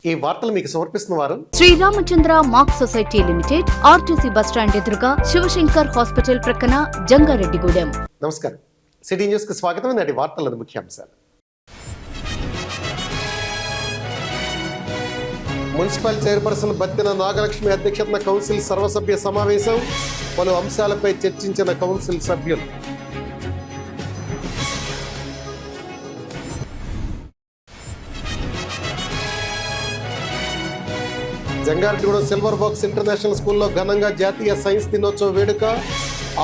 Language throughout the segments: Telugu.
ఈ వార్తలు మీకు సమర్పిస్తున్న వారు Sriramachandra mark society limited, RTC bus stand ఎదురుగా, శివశంకర్ హాస్పిటల్ ప్రక్కన, జంగారెడ్డిగూడెం. నమస్కారం. సిటీ న్యూస్ కి స్వాగతం. నాటి వార్తల ముఖ్యాంశాలు. మున్సిపల్ చైర్పర్సన్ బత్తిన నాగలక్ష్మి అధ్యక్షతన కౌన్సిల్ సర్వసభ్య సమావేశం. పలు అంశాలపై చర్చించిన కౌన్సిల్ సభ్యులు. జంగారెడ్డిగూడెం సిల్వర్ బాక్స్ ఇంటర్నేషనల్ స్కూల్లో ఘనంగా జాతీయ సైన్స్ దినోత్సవ వేడుక.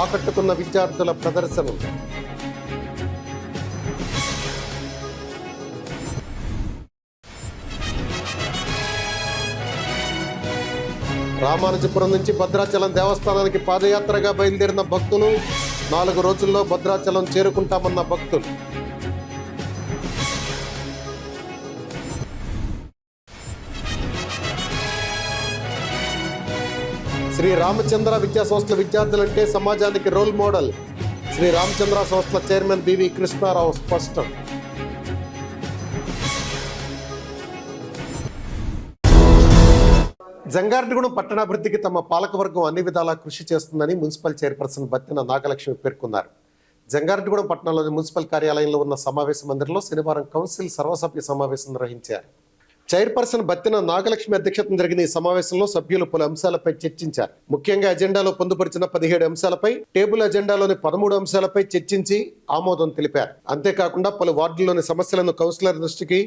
ఆకట్టుకున్న విద్యార్థుల ప్రదర్శనలు. రామానుజపురం నుంచి భద్రాచలం దేవస్థానానికి పాదయాత్రగా బయలుదేరిన భక్తులు. 4 రోజుల్లో భద్రాచలం చేరుకుంటామన్న భక్తులు. శ్రీ రామచంద్ర విద్యా సంస్థల విద్యార్థులంటే సమాజానికి రోల్ మోడల్. శ్రీ రామచంద్ర సంస్థల చైర్మన్ బివి కృష్ణారావు స్పష్టం. జంగారెడ్డిగూడెం పట్టణాభివృద్ధికి తమ పాలకవర్గం అన్ని విధాలా కృషి చేస్తుందని మున్సిపల్ చైర్పర్సన్ బత్తిన నాగలక్ష్మి పేర్కొన్నారు. జంగారెడ్డిగూడెం పట్టణంలోని మున్సిపల్ కార్యాలయంలో ఉన్న సమావేశ మందిరంలో శనివారం కౌన్సిల్ సర్వసభ్య సమావేశం నిర్వహించారు. చైర్పర్సన్ బత్తిన నాగలక్ష్మి అధ్యక్షతన జరిగిన ఈ సమావేశంలో సభ్యులు పలు అంశాలపై చర్చించారు. ముఖ్యంగా అజెండాలో పొందుపరిచిన 17 అంశాలపై, టేబుల్ అజెండాలోని 13 అంశాలపై చర్చించి ఆమోదం తెలిపారు. అంతేకాకుండా పలు వార్డుల్లోని సమస్యలను కౌన్సిలర్ దృష్టికి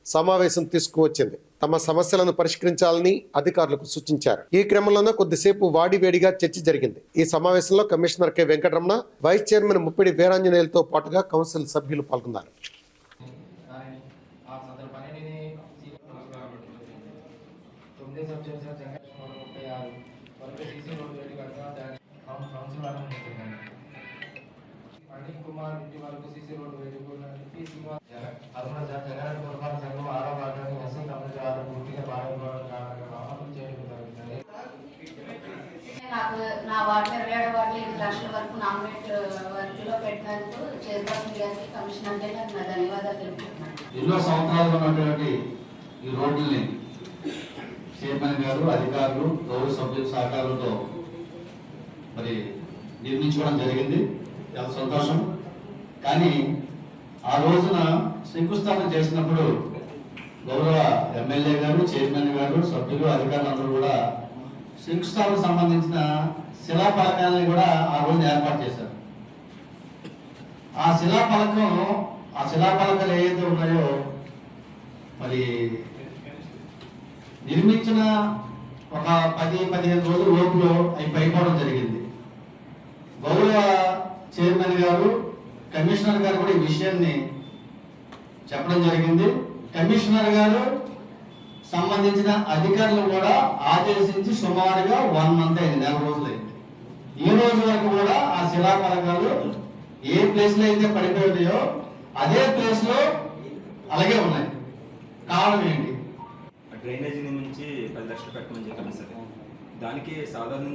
సమావేశం తీసుకువచ్చింది. తమ సమస్యలను పరిష్కరించాలని అధికారులకు సూచించారు. ఈ క్రమంలోనే కొద్దిసేపు వాడివేడిగా చర్చ జరిగింది. ఈ సమావేశంలో commissioner K Venkataramana, vice chairman Muppidi వీరాంజనేయులతో పాటుగా కౌన్సిల్ సభ్యులు పాల్గొన్నారు. నా వార్డు 27 వార్డులో 5 లక్షల వరకు నామినేట్ వర్క్లో పెట్టినందుకు చైర్పర్సన్ గారికి, కమిషనర్ గారికి నా ధన్యవాదాలు తెలుపుతున్నాను. ఎన్నో సంవత్సరాలు ఉన్నటువంటి ఈ రోడ్లని చైర్మన్ గారు, అధికారులు, గౌరవ సభ్యుల సహకారంతో మరి నిర్మించుకోవడం జరిగింది. చాలా సంతోషం. కానీ ఆ రోజున శంకుస్థాపన చేసినప్పుడు గౌరవ ఎమ్మెల్యే గారు, చైర్మన్ గారు, సభ్యులు, అధికారులందరూ కూడా శంకుస్థాపన సంబంధించిన శిలాఫలకాలని కూడా ఆ రోజున ఏర్పాటు చేశారు. ఆ శిలాఫలకాలు ఏవైతే ఉన్నాయో మరి నిర్మించిన ఒక 10-15 రోజుల లోపులో అవి పైపోవడం జరిగింది. గౌరవ చైర్మన్ గారు, కమిషనర్ గారు కూడా ఈ విషయాన్ని చెప్పడం జరిగింది. కమిషనర్ గారు సంబంధించిన అధికారులు కూడా ఆదేశించి సుమారుగా 1 మంత్ అయింది, 4 రోజులు అయింది. ఈ రోజు వరకు కూడా ఆ శిలాఫలకాలు ఏ ప్లేస్ లో అయితే పడిపోయాయో అదే ప్లేస్ లో అలాగే ఉన్నాయి. కారణం ఏంటి? డ్రైనేజీ నుంచి 10 లక్షలు పెట్టమని చెప్పాను సార్. దానికి సాధారణ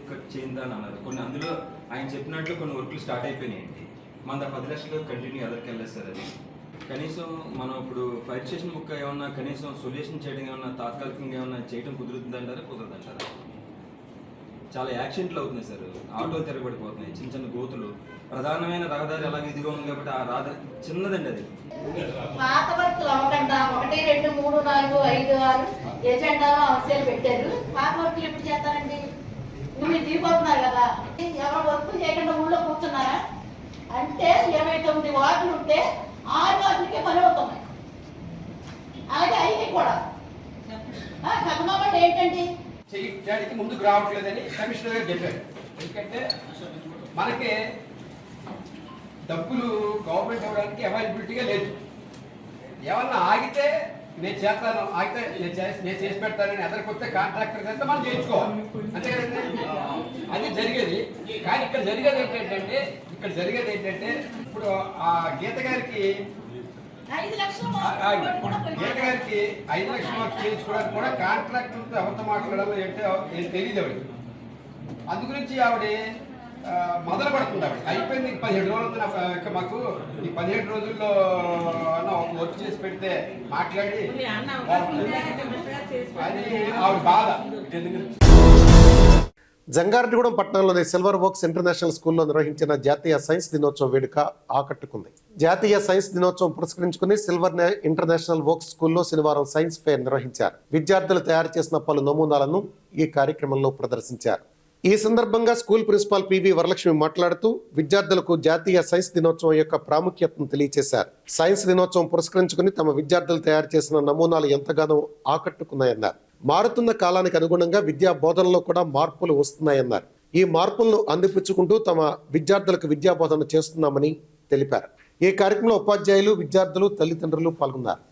కట్ చేయిందని అన్నారు. కొన్ని అందులో ఆయన చెప్పినట్లు కొన్ని వర్క్లు స్టార్ట్ అయిపోయినాయండి. మన 10 లక్షలు కంటిన్యూ ఎదరికి వెళ్ళలేదు సార్. అది కనీసం మనం ఇప్పుడు ఫైర్ స్టేషన్ ముక్క ఏమన్నా కనీసం సొల్యూషన్ చేయడం ఏమన్నా తాత్కాలికంగా ఏమన్నా చేయడం కుదురుతుందంటారా, కుదరదంటారా? చాలా యాక్సిడెంట్లు అవుతున్నాయి సార్. ఆటోలు తిరగబడిపోతున్నాయి, చిన్న చిన్న గోతులు. ప్రధానమైన రహదారి అలాగే ఇదిగా ఉంది కాబట్టి ఆ రహదారి చిన్నదండి. అది పాత వర్క్లు అవ్వకుండా 1, 2, 3, 4, 5, 6 ఎజెండాలో అంశాలు పెట్టారు. పాత వర్క్లు ఎప్పుడు చేస్తారండి? మీరు దిగిపోతున్నారు కదా, ఎవరు వర్క్ చేయకుండా ఊళ్ళో కూర్చున్నారా? అంటే 29 వార్డులు ఉంటే 6 వార్డులకే పని అవుతున్నాయి. అలాగే 5 కూడా కథమామంటే ఏంటండి? చేయడానికి ముందుకు రావట్లేదని కమిషనర్ గారు చెప్పారు. ఎందుకంటే మనకి డబ్బులు గవర్నమెంట్ ఇవ్వడానికి అవైలబిలిటీగా లేదు. ఏమన్నా ఆగితే నేను చేస్తాను, ఆగితే నేను చేసి పెడతానని ఎదరికొస్తే కాంట్రాక్టర్ అయితే మనం చేయించుకోవాలి, అంతే కదండి. అది జరిగేది. కానీ ఇక్కడ జరిగేది ఏంటంటే ఇప్పుడు ఆ గీత గారికి 5 లక్షలు చేయించుకోవడానికి కూడా కాంట్రాక్టర్తో ఎవరితో మాట్లాడాలో ఏంటో తెలియదు ఆవిడకి. అందుగురించి ఆవిడ మొదలు పడుతుంది ఆవిడ. అయిపోయింది, 17 రోజులు ఉంది ఇంకా మాకు. ఈ 17 రోజుల్లో ఒక వర్క్ చేసి పెడితే మాట్లాడి అది ఆవిడ బాధ. జంగారెడ్డిగూడెం పట్టణంలోని సిల్వర్ వర్క్స్ ఇంటర్నేషనల్ స్కూల్లో నిర్వహించిన జాతీయ సైన్స్ దినోత్సవం వేడుక ఆకట్టుకుంది. జాతీయ సైన్స్ దినోత్సవం పురస్కరించుకుని సిల్వర్ ఇంటర్నేషనల్ వర్క్స్ స్కూల్లో శనివారం సైన్స్ ఫెయిర్ నిర్వహించారు. విద్యార్థులు తయారు చేసిన పలు నమూనాలను ఈ కార్యక్రమంలో ప్రదర్శించారు. ఈ సందర్భంగా స్కూల్ ప్రిన్సిపాల్ పివి వరలక్ష్మి మాట్లాడుతూ విద్యార్థులకు జాతీయ సైన్స్ దినోత్సవం యొక్క ప్రాముఖ్యతను తెలియజేశారు. సైన్స్ దినోత్సవం పురస్కరించుకుని తమ విద్యార్థులు తయారు చేసిన నమూనాలు ఎంతగానో ఆకట్టుకున్నాయన్నారు. మారుతున్న కాలానికి అనుగుణంగా విద్యా బోధనలో కూడా మార్పులు వస్తున్నాయన్నారు. ఈ మార్పులను అందిపుచ్చుకుంటూ తమ విద్యార్థులకు విద్యా బోధన చేస్తున్నామని తెలిపారు. ఈ కార్యక్రమంలో ఉపాధ్యాయులు, విద్యార్థులు, తల్లిదండ్రులు పాల్గొన్నారు.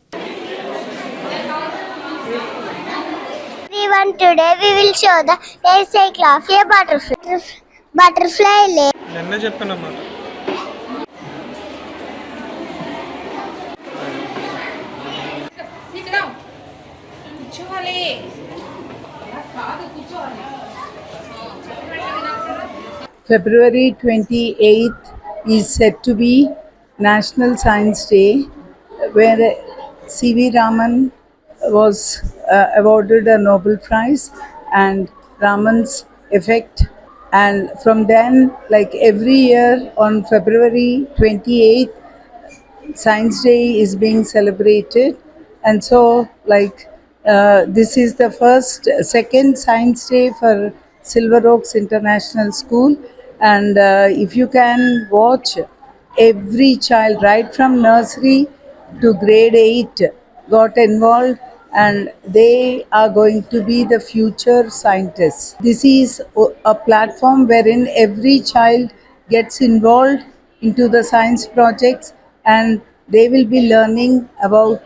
Today we will show the life cycle of a butterfly lay. నిన్నే చెప్పానమ్మా. February 28th is said to be National Science Day, where C.V. Raman was awarded a Nobel Prize, and Raman's effect, and from then, like every year on February 28th, Science Day is being celebrated, and so this is the second Science Day for Silver Oaks International School, and if you can watch, every child right from nursery to grade 8 got involved, and they are going to be the future scientists. This is a platform wherein every child gets involved into the science projects, and they will be learning about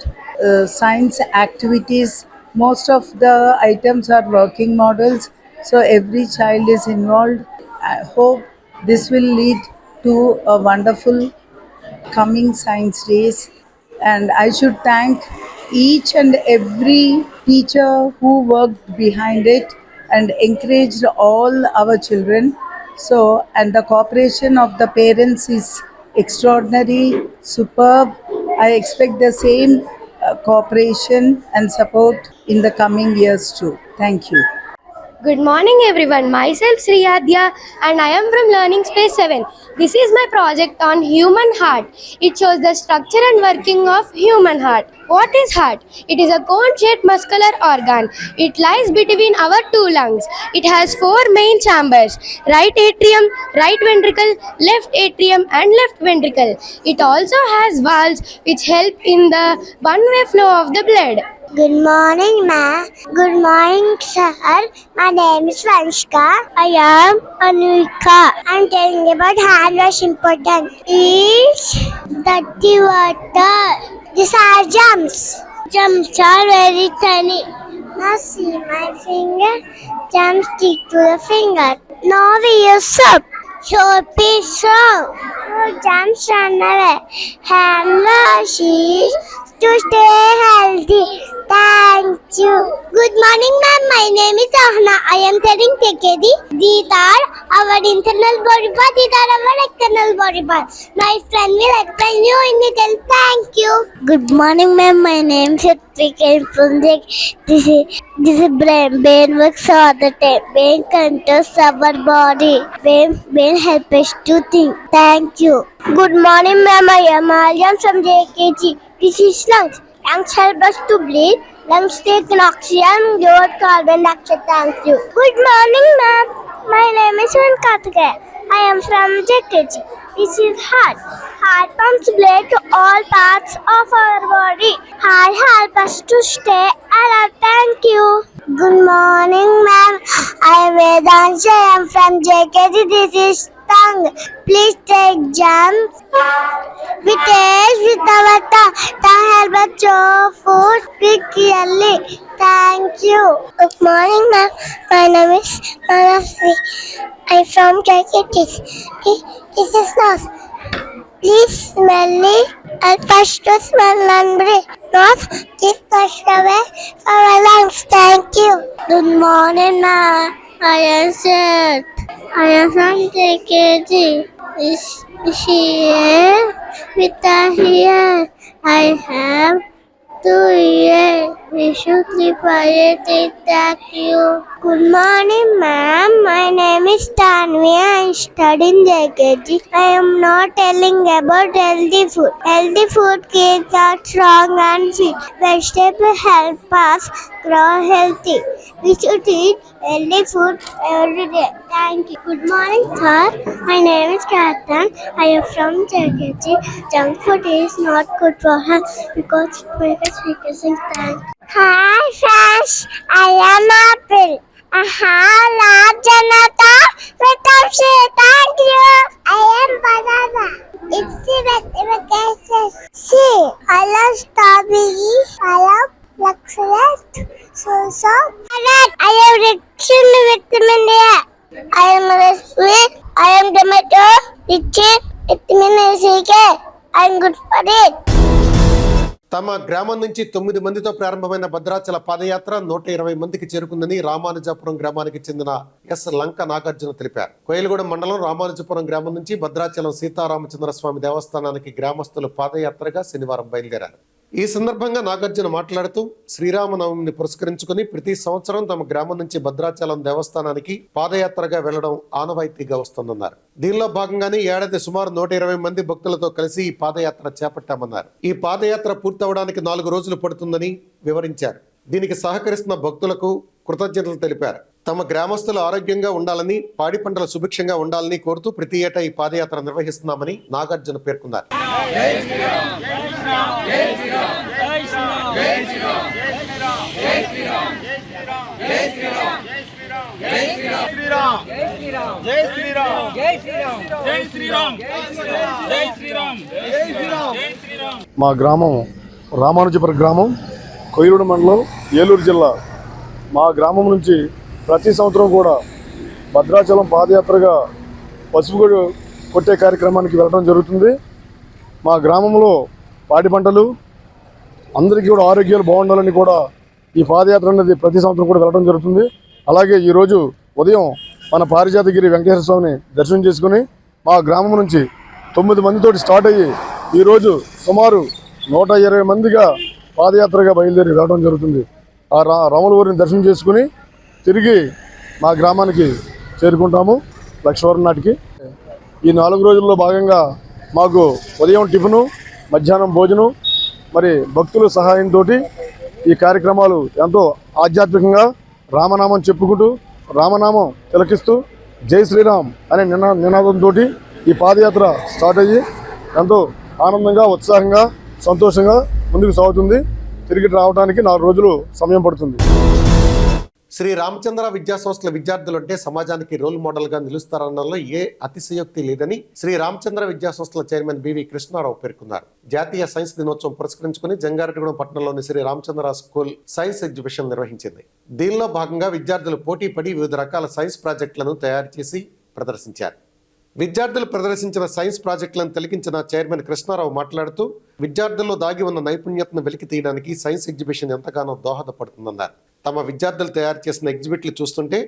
science activities. Most of the items are working models, so every child is involved. I hope this will lead to a wonderful coming science days, and I should thank each and every teacher who worked behind it and encouraged all our children. So, and the cooperation of the parents is extraordinary, superb. I expect the same cooperation and support in the coming years too. Thank you. Good morning everyone, myself Sriyadya and I am from Learning Space 7. This is my project on human heart. It shows the structure and working of human heart. What is heart? It is a cone-shaped muscular organ. It lies between our two lungs. It has 4 main chambers: right atrium, right ventricle, left atrium and left ventricle. It also has valves which help in the one-way flow of the blood. Good morning, ma'am. Good morning, sir. My name is Vanshika. I am Anuika. I'm telling about hand wash important. Is dirty water. These are germs. Germs are very tiny. Now see my finger. Germs stick to the finger. Now we use soap. Soap is strong. No germs run away. Hand wash is to stay healthy. Thank you. Good morning, ma'am. My name is Ahna. I am telling TKD. These are our internal body part. These are our external body part. My friend will explain you in detail. Thank you. Good morning, ma'am. My name is Ritika from This is brain works all the time. Brain controls our body. Brain helps us to think. Thank you. Good morning, ma'am. I am Aryan from JKG. This is lungs. Lungs help us to breathe. Lungs take in oxygen, give out carbon dioxide. Thank you. Good morning, ma'am. My name is Venkatka. I am from JKG. This is heart. Heart pumps blood to all parts of our body. Heart helps us to stay alive. Thank you. Good morning, ma'am. I am Vedansha. I am from JKG. This is tongue. Please take jumps. We taste with our tongue. Tongue helps us chew food clearly. Thank you. Good morning, ma'am. My name is Manasvi. I am from JKG. This is nose. Please smell it. Help us to smell and breathe. Nose keeps us away from our lungs. Thank you. Good morning, ma'am. I am Seth. I am from JKG. Is here with the here. I have 2 years. We should prepare thank you. Good morning, ma'am. My name is Tanvi. I am studying JKG. I am not telling about healthy food. Healthy food keeps us strong and fit. Vegetables help us grow healthy. We should eat healthy food every day. Thank you. Good morning, sir. My name is Kathan. I am from JKG. Junk food is not good for health because it makes us weak. Thank you. Hi, friends. I am Apple. I have large Janata. Thank you. I am banana. It's the cases. See, I love strawberry. I love luxurious. So. I am rich in vitamin A. I am sweet. I am tomato. Rich in vitamin C. I am good for it. తమ గ్రామం నుంచి 9 మందితో ప్రారంభమైన భద్రాచల పాదయాత్ర 120 మందికి చేరుకుందని రామానుజపురం గ్రామానికి చెందిన ఎస్ లంక నాగార్జున తెలిపారు. కోయిలగూడెం మండలం రామానుజపురం గ్రామం నుంచి భద్రాచలం సీతారామచంద్ర స్వామి దేవస్థానానికి గ్రామస్తులు పాదయాత్రగా శనివారం బయలుదేరారు. ఈ సందర్భంగా నాగార్జున మాట్లాడుతూ శ్రీరామనవమిని పురస్కరించుకుని ప్రతి సంవత్సరం తమ గ్రామం నుంచి భద్రాచలం దేవస్థానానికి పాదయాత్రగా వెళ్లడం ఆనవాయితీగా వస్తుందన్నారు. దీనిలో భాగంగానే ఏడాది సుమారు 120 మంది భక్తులతో కలిసి ఈ పాదయాత్ర చేపట్టామన్నారు. ఈ పాదయాత్ర పూర్తవడానికి 4 రోజులు పడుతుందని వివరించారు. దీనికి సహకరిస్తున్న భక్తులకు కృతజ్ఞతలు తెలిపారు. తమ గ్రామస్తులు ఆరోగ్యంగా ఉండాలని, పాడి పంటలు సుభిక్షంగా ఉండాలని కోరుతూ ప్రతి ఏటా ఈ పాదయాత్ర నిర్వహిస్తున్నామని నాగార్జున పేర్కొన్నారు. మా గ్రామం రామానుజపురం గ్రామం, కోయిలగూడెం మండలం, ఏలూరు జిల్లా. మా గ్రామం నుంచి ప్రతి సంవత్సరం కూడా భద్రాచలం పాదయాత్రగా పసుపు కొట్టే కార్యక్రమానికి వెళ్ళడం జరుగుతుంది. మా గ్రామంలో పాడి పంటలు అందరికీ కూడా ఆరోగ్యాలు బాగుండాలని కూడా ఈ పాదయాత్ర అనేది ప్రతి సంవత్సరం కూడా వెళ్ళడం జరుగుతుంది. అలాగే ఈరోజు ఉదయం మన పారిజాతగిరి వెంకటేశ్వర స్వామిని దర్శనం చేసుకుని మా గ్రామం నుంచి 9 మందితోటి స్టార్ట్ అయ్యి ఈరోజు సుమారు 120 మందిగా పాదయాత్రగా బయలుదేరి వెళ్ళడం జరుగుతుంది. ఆ రాములవారిని దర్శనం చేసుకుని తిరిగి మా గ్రామానికి చేరుకుంటాము లక్షవరం నాటికి. ఈ 4 రోజుల్లో భాగంగా మాకు ఉదయం టిఫిను, మధ్యాహ్నం భోజనం, మరి భక్తుల సహాయంతో ఈ కార్యక్రమాలు ఎంతో ఆధ్యాత్మికంగా రామనామం చెప్పుకుంటూ, రామనామం తిలకిస్తూ, జై శ్రీరామ్ అనే నినాదంతో ఈ పాదయాత్ర స్టార్ట్ అయ్యి ఎంతో ఆనందంగా, ఉత్సాహంగా, సంతోషంగా ముందుకు సాగుతుంది. తిరిగి రావడానికి 4 రోజులు సమయం పడుతుంది. శ్రీ రామచంద్ర విద్యాసంస్థల విద్యార్థులు అంటే సమాజానికి రోల్ మోడల్ గా నిలుస్తారనడంలో ఏ అతిశయోక్తి లేదని శ్రీ రామచంద్ర విద్యాసంస్థల చైర్మన్ బివి కృష్ణారావు పేర్కొన్నారు. జాతీయ సైన్స్ దినోత్సవం పురస్కరించుకుని జంగారెడ్డిగూడెం పట్టణంలోని Sri Ramachandra school science exhibition నిర్వహించింది. దీనిలో భాగంగా విద్యార్థులు పోటీ పడి వివిధ రకాల సైన్స్ ప్రాజెక్టులను తయారు చేసి ప్రదర్శించారు. విద్యార్థులు ప్రదర్శించిన సైన్స్ ప్రాజెక్టులను తిలకించిన చైర్మన్ కృష్ణారావు మాట్లాడుతూ విద్యార్థుల్లో దాగి ఉన్న నైపుణ్యతను వెలికి తీయడానికి సైన్స్ ఎగ్జిబిషన్ ఎంతగానో దోహదపడుతుందన్నారు. తమ విద్యార్థులు తయారు చేసిన ఎగ్జిబిట్లు చూస్తుంటే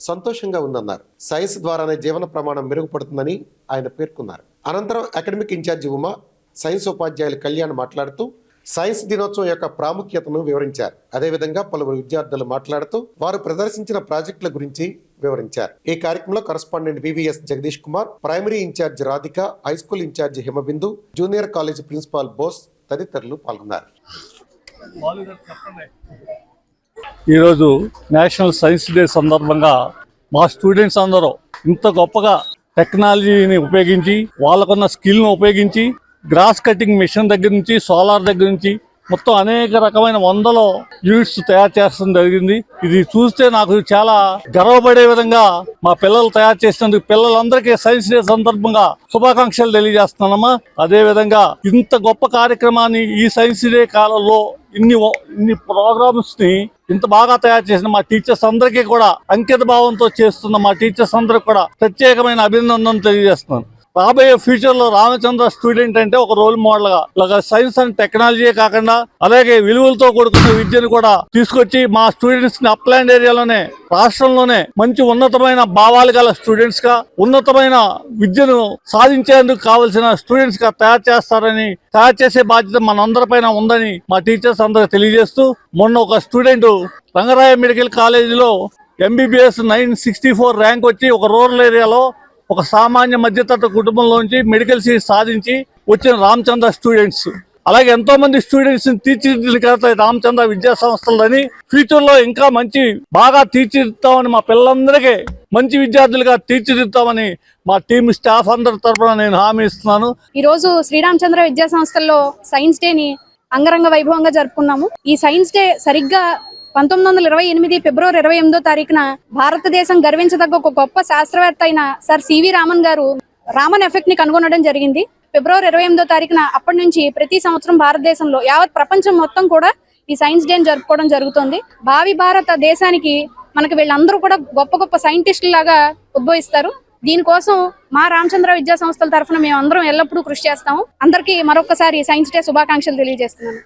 సంతోషంగా ఉందన్నారు. సైన్స్ ద్వారానే జీవన ప్రమాణం మెరుగుపడుతుందని ఆయన పేర్కొన్నారు. అనంతరం అకాడమిక్ ఇన్ఛార్జి ఉమా, సైన్స్ ఉపాధ్యాయులు కళ్యాణ్ మాట్లాడుతూ సైన్స్ దినోత్సవం యొక్క ప్రాముఖ్యతను వివరించారు. అదేవిధంగా పలువురు విద్యార్థులు మాట్లాడుతూ వారు ప్రదర్శించిన ప్రాజెక్టుల గురించి వివరించారు. ఈ కార్యక్రమంలో correspondent VVS Jagadish Kumar, primary in charge Radhika, high school in charge Himabindu, junior college principal Bose తదితరులు పాల్గొన్నారు. ఈరోజు నేషనల్ సైన్స్ డే సందర్భంగా మా స్టూడెంట్స్ అందరూ ఇంత గొప్పగా టెక్నాలజీని ఉపయోగించి, వాళ్ళకున్న స్కిల్ను ఉపయోగించి, గ్రాస్ కటింగ్ మిషన్ దగ్గర నుంచి, సోలార్ దగ్గర నుంచి మొత్తం అనేక రకమైన 100 యూనిట్స్ తయారు చేస్తడం జరిగింది. ఇది చూస్తే నాకు చాలా గర్వపడే విధంగా మా పిల్లలు తయారు చేసినందుకు పిల్లలందరికీ సైన్స్ డే సందర్భంగా శుభాకాంక్షలు తెలియజేస్తున్నామా. అదే విధంగా ఇంత గొప్ప కార్యక్రమాన్ని ఈ సైన్స్ డే కాలంలో ఇన్ని ప్రోగ్రామ్స్ ని ఇంత బాగా తయారు చేసిన మా టీచర్స్ అందరికీ కూడా, అంకిత భావంతో చేస్తున్న మా టీచర్స్ అందరికి కూడా ప్రత్యేకమైన అభినందనలు తెలియజేస్తున్నాను. రాబోయే ఫ్యూచర్ లో రామచంద్ర స్టూడెంట్ అంటే ఒక రోల్ మోడల్ గా ఇలాగ సైన్స్ అండ్ టెక్నాలజీ కాకుండా అలాగే విలువలతో కూడుకున్న విద్యను కూడా తీసుకొచ్చి మా స్టూడెంట్స్ ని అప్లాండ్ ఏరియాలోనే రాష్ట్రంలోనే మంచి ఉన్నతమైన భావాలు గల స్టూడెంట్స్ గా ఉన్నతమైన విద్యను సాధించేందుకు కావలసిన స్టూడెంట్స్ గా తయారు చేసే బాధ్యత మనందరిపైన ఉందని మా టీచర్స్ అందరూ తెలియజేస్తూ, మొన్న ఒక స్టూడెంట్ రంగరాయ మెడికల్ కాలేజీలో MBBS 964 ర్యాంక్ వచ్చి ఒక రూరల్ ఏరియాలో ఒక సామాన్య మధ్యతరగతి కుటుంబంలోంచి మెడికల్ సీట్ సాధించి వచ్చిన రామచంద్ర స్టూడెంట్స్. అలాగే ఎంతో మంది స్టూడెంట్స్ ని తీర్చిదిద్దుతాయి రామచంద్ర విద్యా సంస్థలని. ఫ్యూచర్ లో ఇంకా బాగా తీర్చిదిద్దామని, మా పిల్లలందరికీ మంచి విద్యార్థులుగా తీర్చిదిద్దామని మా టీమ్ స్టాఫ్ అందరి తరఫున నేను హామీ ఇస్తున్నాను. ఈ రోజు శ్రీరామచంద్ర విద్యా సంస్థల్లో సైన్స్ డేని అంగరంగ వైభవంగా జరుపుకున్నాము. ఈ సైన్స్ డే సరిగ్గా 1928 ఫిబ్రవరి 28వ తారీఖున భారతదేశం గర్వించదగ్గ ఒక గొప్ప శాస్త్రవేత్త అయిన సర్ సివి రామన్ గారు రామన్ ఎఫెక్ట్ ని కనుగొనడం జరిగింది. ఫిబ్రవరి 28వ తారీఖున అప్పటి నుంచి ప్రతి సంవత్సరం భారతదేశంలో యావత్ ప్రపంచం మొత్తం కూడా ఈ సైన్స్ డే జరుపుకోవడం జరుగుతుంది. భావి భారత దేశానికి మనకి వీళ్ళందరూ కూడా గొప్ప గొప్ప సైంటిస్టులు లాగా ఉద్భవిస్తారు. దీనికోసం మా రామచంద్ర విద్యా సంస్థల తరఫున మేము అందరం ఎల్లప్పుడూ కృషి చేస్తాము. అందరికీ మరొకసారి సైన్స్ డే శుభాకాంక్షలు తెలియజేస్తున్నాను.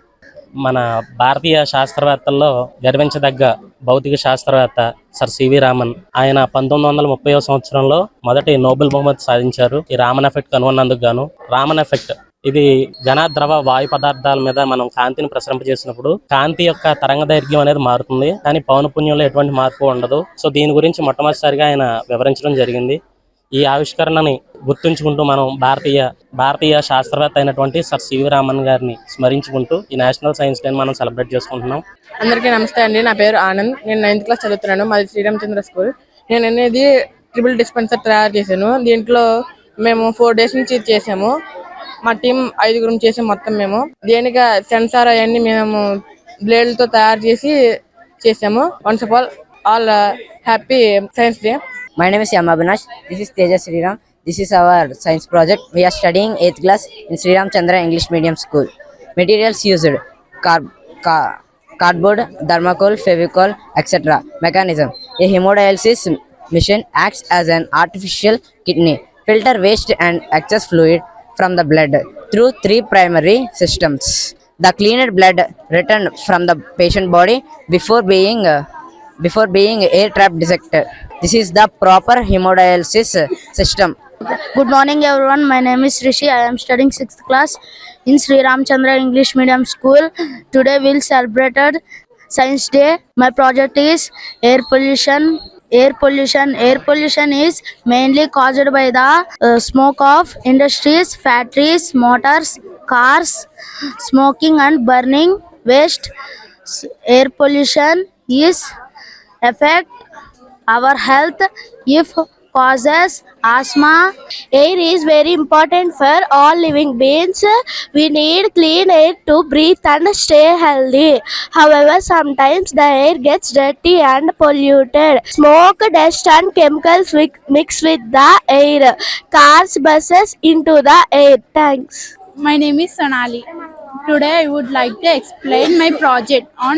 మన భారతీయ శాస్త్రవేత్తల్లో గర్వించదగ్గ భౌతిక శాస్త్రవేత్త సర్ సివి రామన్. ఆయన 1930వ సంవత్సరంలో మొదటి నోబెల్ బహుమతి సాధించారు ఈ రామన్ ఎఫెక్ట్ కనుగొన్నందుకు గాను. రామన్ ఎఫెక్ట్ ఇది ఘన, ద్రవ, వాయు పదార్థాల మీద మనం కాంతిని ప్రసరింపజేసినప్పుడు కాంతి యొక్క తరంగ దైర్ఘ్యం అనేది మారుతుంది, కానీ పౌనపున్యంలో ఎటువంటి మార్పు ఉండదు. సో దీని గురించి మొట్టమొదటిసారిగా ఆయన వివరించడం జరిగింది. ఈ ఆవిష్కరణని గుర్తుంచుకుంటూ మనం భారతీయ శాస్త్రవేత్త అయినటువంటి సర్ సివి రామన్ గారిని స్మరించుకుంటూ ఈ నేషనల్ సైన్స్ డే మనం సెలబ్రేట్ చేసుకుంటున్నాం. అందరికీ నమస్తే అండి. నా పేరు ఆనంద్. నేను 9th క్లాస్ చదువుతున్నాను. మాది శ్రీరామచంద్ర స్కూల్. నేను అనేది ట్రిపుల్ డిస్పెన్సర్ తయారు చేశాను. దీంట్లో మేము 4 days నుంచి చేసాము. మా టీం 5 చేసాము మొత్తం. మేము దేనిగా సెన్సార్ అవన్నీ మేము బ్లేడ్లతో తయారు చేసాము. Once of all happy science day. My name is Yamabinash. This is Teja Sriram. This is our science project. We are studying 8th class in Sriram Chandra English Medium School. Materials used: cardboard, thermocol, fevicol, etc. Mechanism: a hemodialysis machine acts as an artificial kidney. Filter waste and excess fluid from the blood through 3 primary systems. The cleaned blood returned from the patient body before being air trap detected. This is the proper hemodialysis system. Good morning everyone. My name is Rishi. I am studying 6th class in Sri Ramchandra English Medium School. Today we'll celebrated Science Day. My project is air pollution. Air pollution is mainly caused by the smoke of industries, factories, motors, cars, smoking and burning waste. Air pollution is affect our health if causes asthma. Air is very important for all living beings. We need clean air to breathe and stay healthy. However, sometimes the air gets dirty and polluted. Smoke, dust and chemicals mix with the air. Cars, buses into the air. Thanks. My name is Sonali. Today I would like to explain my project on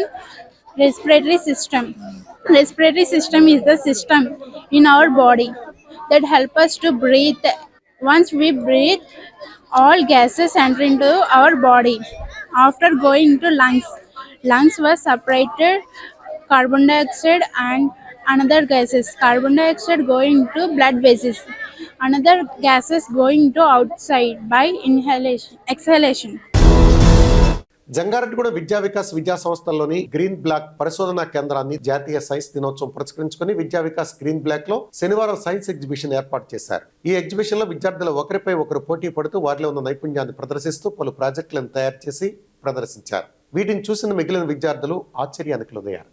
respiratory system. Respiratory system is the system in our body that help us to breathe. Once we breathe, all gases enter into our body. After going to lungs were separated carbon dioxide and another gases. Carbon dioxide going to blood vessels. Another gases going to outside by exhalation. Jangareddygudem విద్యా వికాస్ విద్యా సంస్థల్లోని గ్రీన్ బ్లాక్ పరిశోధనా కేంద్రాన్ని జాతీయ సైన్స్ దినోత్సవం పురస్కరించుకుని విద్యా వికాస్ గ్రీన్ బ్లాక్ లో శనివారం సైన్స్ ఎగ్జిబిషన్ ఏర్పాటు చేశారు. ఈ ఎగ్జిబిషన్ లో విద్యార్థులు ఒకరిపై ఒకరు పోటీ పడుతూ వారిలో ఉన్న నైపుణ్యాన్ని ప్రదర్శిస్తూ పలు ప్రాజెక్టులను తయారు చేసి ప్రదర్శించారు. వీటిని చూసిన మిగిలిన విద్యార్థులు ఆశ్చర్యానికి లోనయ్యారు.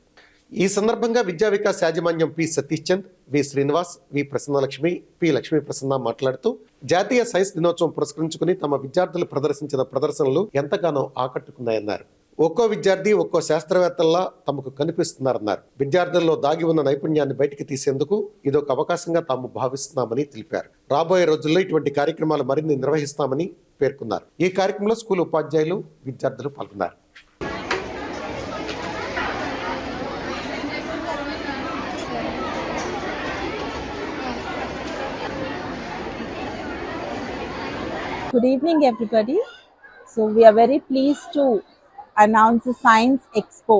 ఈ సందర్భంగా విద్యా వికాస్ యాజమాన్యం పి సతీష్ చంద్, వి శ్రీనివాస్, వి ప్రసన్నలక్ష్మి, పి లక్ష్మీ ప్రసన్న మాట్లాడుతూ జాతీయ సైన్స్ దినోత్సవం పురస్కరించుకుని తమ విద్యార్థులు ప్రదర్శించిన ప్రదర్శనలు ఎంతగానో ఆకట్టుకున్నాయన్నారు. ఒక్కో విద్యార్థి ఒక్కో శాస్త్రవేత్తల్లా తమకు కనిపిస్తున్నారన్నారు. విద్యార్థుల్లో దాగి ఉన్న నైపుణ్యాన్ని బయటికి తీసేందుకు ఇదొక అవకాశంగా తాము భావిస్తున్నామని తెలిపారు. రాబోయే రోజుల్లో ఇటువంటి కార్యక్రమాలు మరిన్ని నిర్వహిస్తామని పేర్కొన్నారు. ఈ కార్యక్రమంలో స్కూల్ ఉపాధ్యాయులు, విద్యార్థులు పాల్గొన్నారు. Good evening, everybody. So, we are very pleased to announce a Science Expo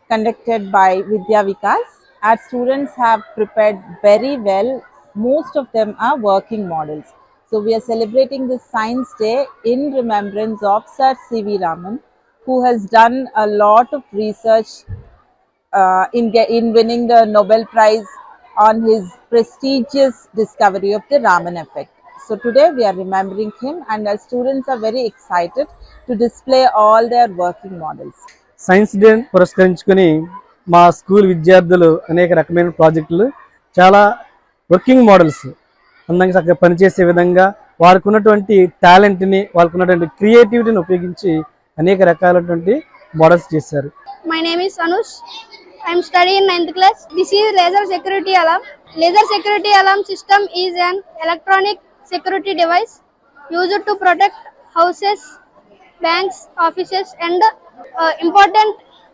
conducted by Vidya Vikas. Our students have prepared very well. Most of them are working models. So, we are celebrating this Science Day in remembrance of Sir C.V. Raman, who has done a lot of research in winning the Nobel Prize on his prestigious discovery of the Raman effect. So today we are remembering him, and our students are very excited to display all their working models. Science day పురస్కరించుకొని మా స్కూల్ విద్యార్థులు అనేక రకమైన ప్రాజెక్టులు చాలా వర్కింగ్ మోడల్స్ అందంగా చక్కగా పనిచేసే విధంగా వారికి ఉన్నటువంటి టాలెంట్ని వాళ్ళకు ఉన్నటువంటి క్రియేటివిటీని ఉపయోగించి అనేక రకాలైనటువంటి మోడల్స్ చేశారు. My name is Anush. I am studying in 9th class. This is laser security alarm. Laser security alarm system is an electronic security device used to protect houses, banks, offices and important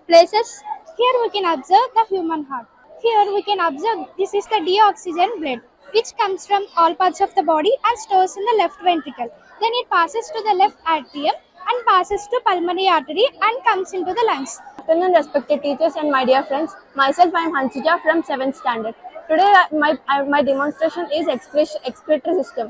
places. Here we can observe the human heart. Here we can observe this is the deoxygen blood which comes from all parts of the body and stores in the left ventricle. Then it passes to the left atrium and passes to pulmonary artery and comes into the lungs. Good afternoon, respected teachers and my dear friends. Myself, I am Hansija from 7th standard. Today, my demonstration is excretory system.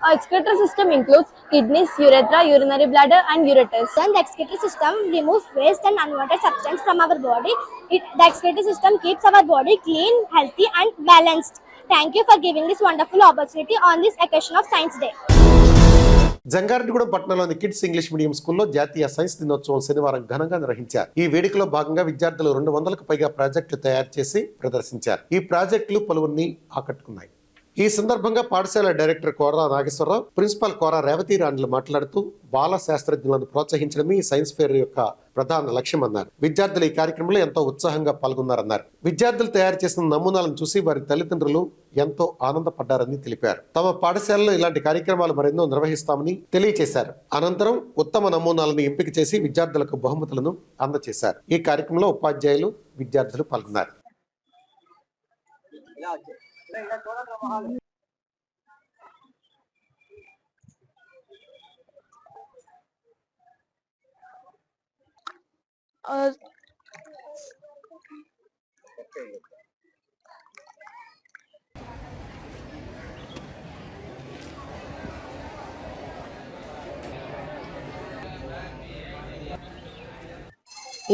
Our excretory system includes kidneys, urethra, urinary bladder, and ureters. Then the excretory system removes waste and unwanted substance from our body. The excretory system keeps our body clean, healthy, and balanced. Thank you for giving this wonderful opportunity on this occasion of Science Day. Jangareddygudem పట్టణంలోని కిడ్స్ ఇంగ్లీష్ మీడియం స్కూల్లో జాతీయ సైన్స్ దినోత్సవం శనివారం ఘనంగా నిర్వహించారు. ఈ వేడుకలో భాగంగా విద్యార్థులు 200కు పైగా ప్రాజెక్టులు తయారు చేసి ప్రదర్శించారు. ఈ ప్రాజెక్టులు పలువురిని ఆకట్టుకున్నాయి. ఈ సందర్భంగా పాఠశాల డైరెక్టర్ కోరా నాగేశ్వరరావు, ప్రిన్సిపాల్ కోరా రేవతి రాణులు మాట్లాడుతూ బాల శాస్త్రజ్ఞులను ప్రోత్సహించడమే ఈ సైన్స్ ఫేర్ యొక్క ప్రధాన లక్ష్యమన్నారు. విద్యార్థులు ఈ కార్యక్రమంలో ఎంతో ఉత్సాహంగా పాల్గొన్నారన్నారు. విద్యార్థులు తయారు చేసిన నమూనాలను చూసి వారి తల్లిదండ్రులు ఎంతో ఆనందపడ్డారని తెలిపారు. తమ పాఠశాలలో ఇలాంటి కార్యక్రమాలు మరెన్నో నిర్వహిస్తామని తెలియజేశారు. అనంతరం ఉత్తమ నమూనాలను ఎంపిక చేసి విద్యార్థులకు బహుమతులను అందజేశారు. ఈ కార్యక్రమంలో ఉపాధ్యాయులు, విద్యార్థులు పాల్గొన్నారు.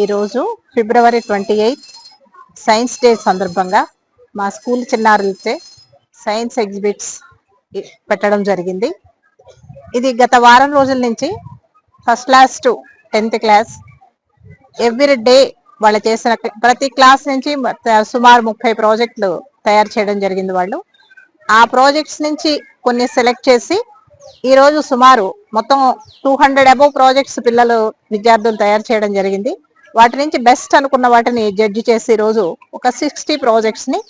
ఈరోజు ఫిబ్రవరి 28 సైన్స్ డే సందర్భంగా మా స్కూల్ చిన్నారులతో సైన్స్ ఎగ్జిబిట్స్ పెట్టడం జరిగింది. ఇది గత వారం రోజుల నుంచి first class to 10th class every day వాళ్ళు చేసిన ప్రతి క్లాస్ నుంచి సుమారు 30 ప్రాజెక్టులు తయారు చేయడం జరిగింది. వాళ్ళు ఆ ప్రాజెక్ట్స్ నుంచి కొన్ని సెలెక్ట్ చేసి ఈరోజు సుమారు మొత్తం 200 అబోవ్ ప్రాజెక్ట్స్ విద్యార్థులు తయారు చేయడం జరిగింది. వాటి నుంచి బెస్ట్ అనుకున్న వాటిని జడ్జి చేసి ఈరోజు ఒక 60 ప్రాజెక్ట్స్ ని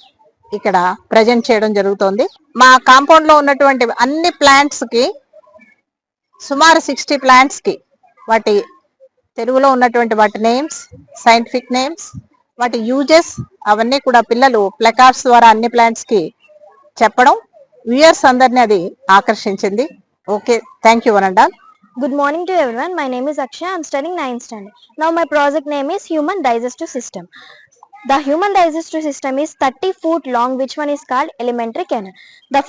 ఇక్కడ ప్రజెంట్ చేయడం జరుగుతోంది. మా కాంపౌండ్ లో ఉన్నటువంటి అన్ని ప్లాంట్స్ కి సుమారు 60 ప్లాంట్స్ కి వాటి తెలుగులో ఉన్నటువంటి వాటి నేమ్స్, సైంటిఫిక్ నేమ్స్, వాటి యూజెస్ అవన్నీ కూడా పిల్లలు ప్లకార్డ్స్ ద్వారా అన్ని ప్లాంట్స్ కి చెప్పడం వ్యూయర్స్ అందరినీ అది ఆకర్షించింది. Okay, thank you one and all. Good morning to everyone. My name is Akshay. I am studying 9th standard. Now my project name is Human Digestive System. The human digestive system is 30 feet long, which one is called alimentary canal. The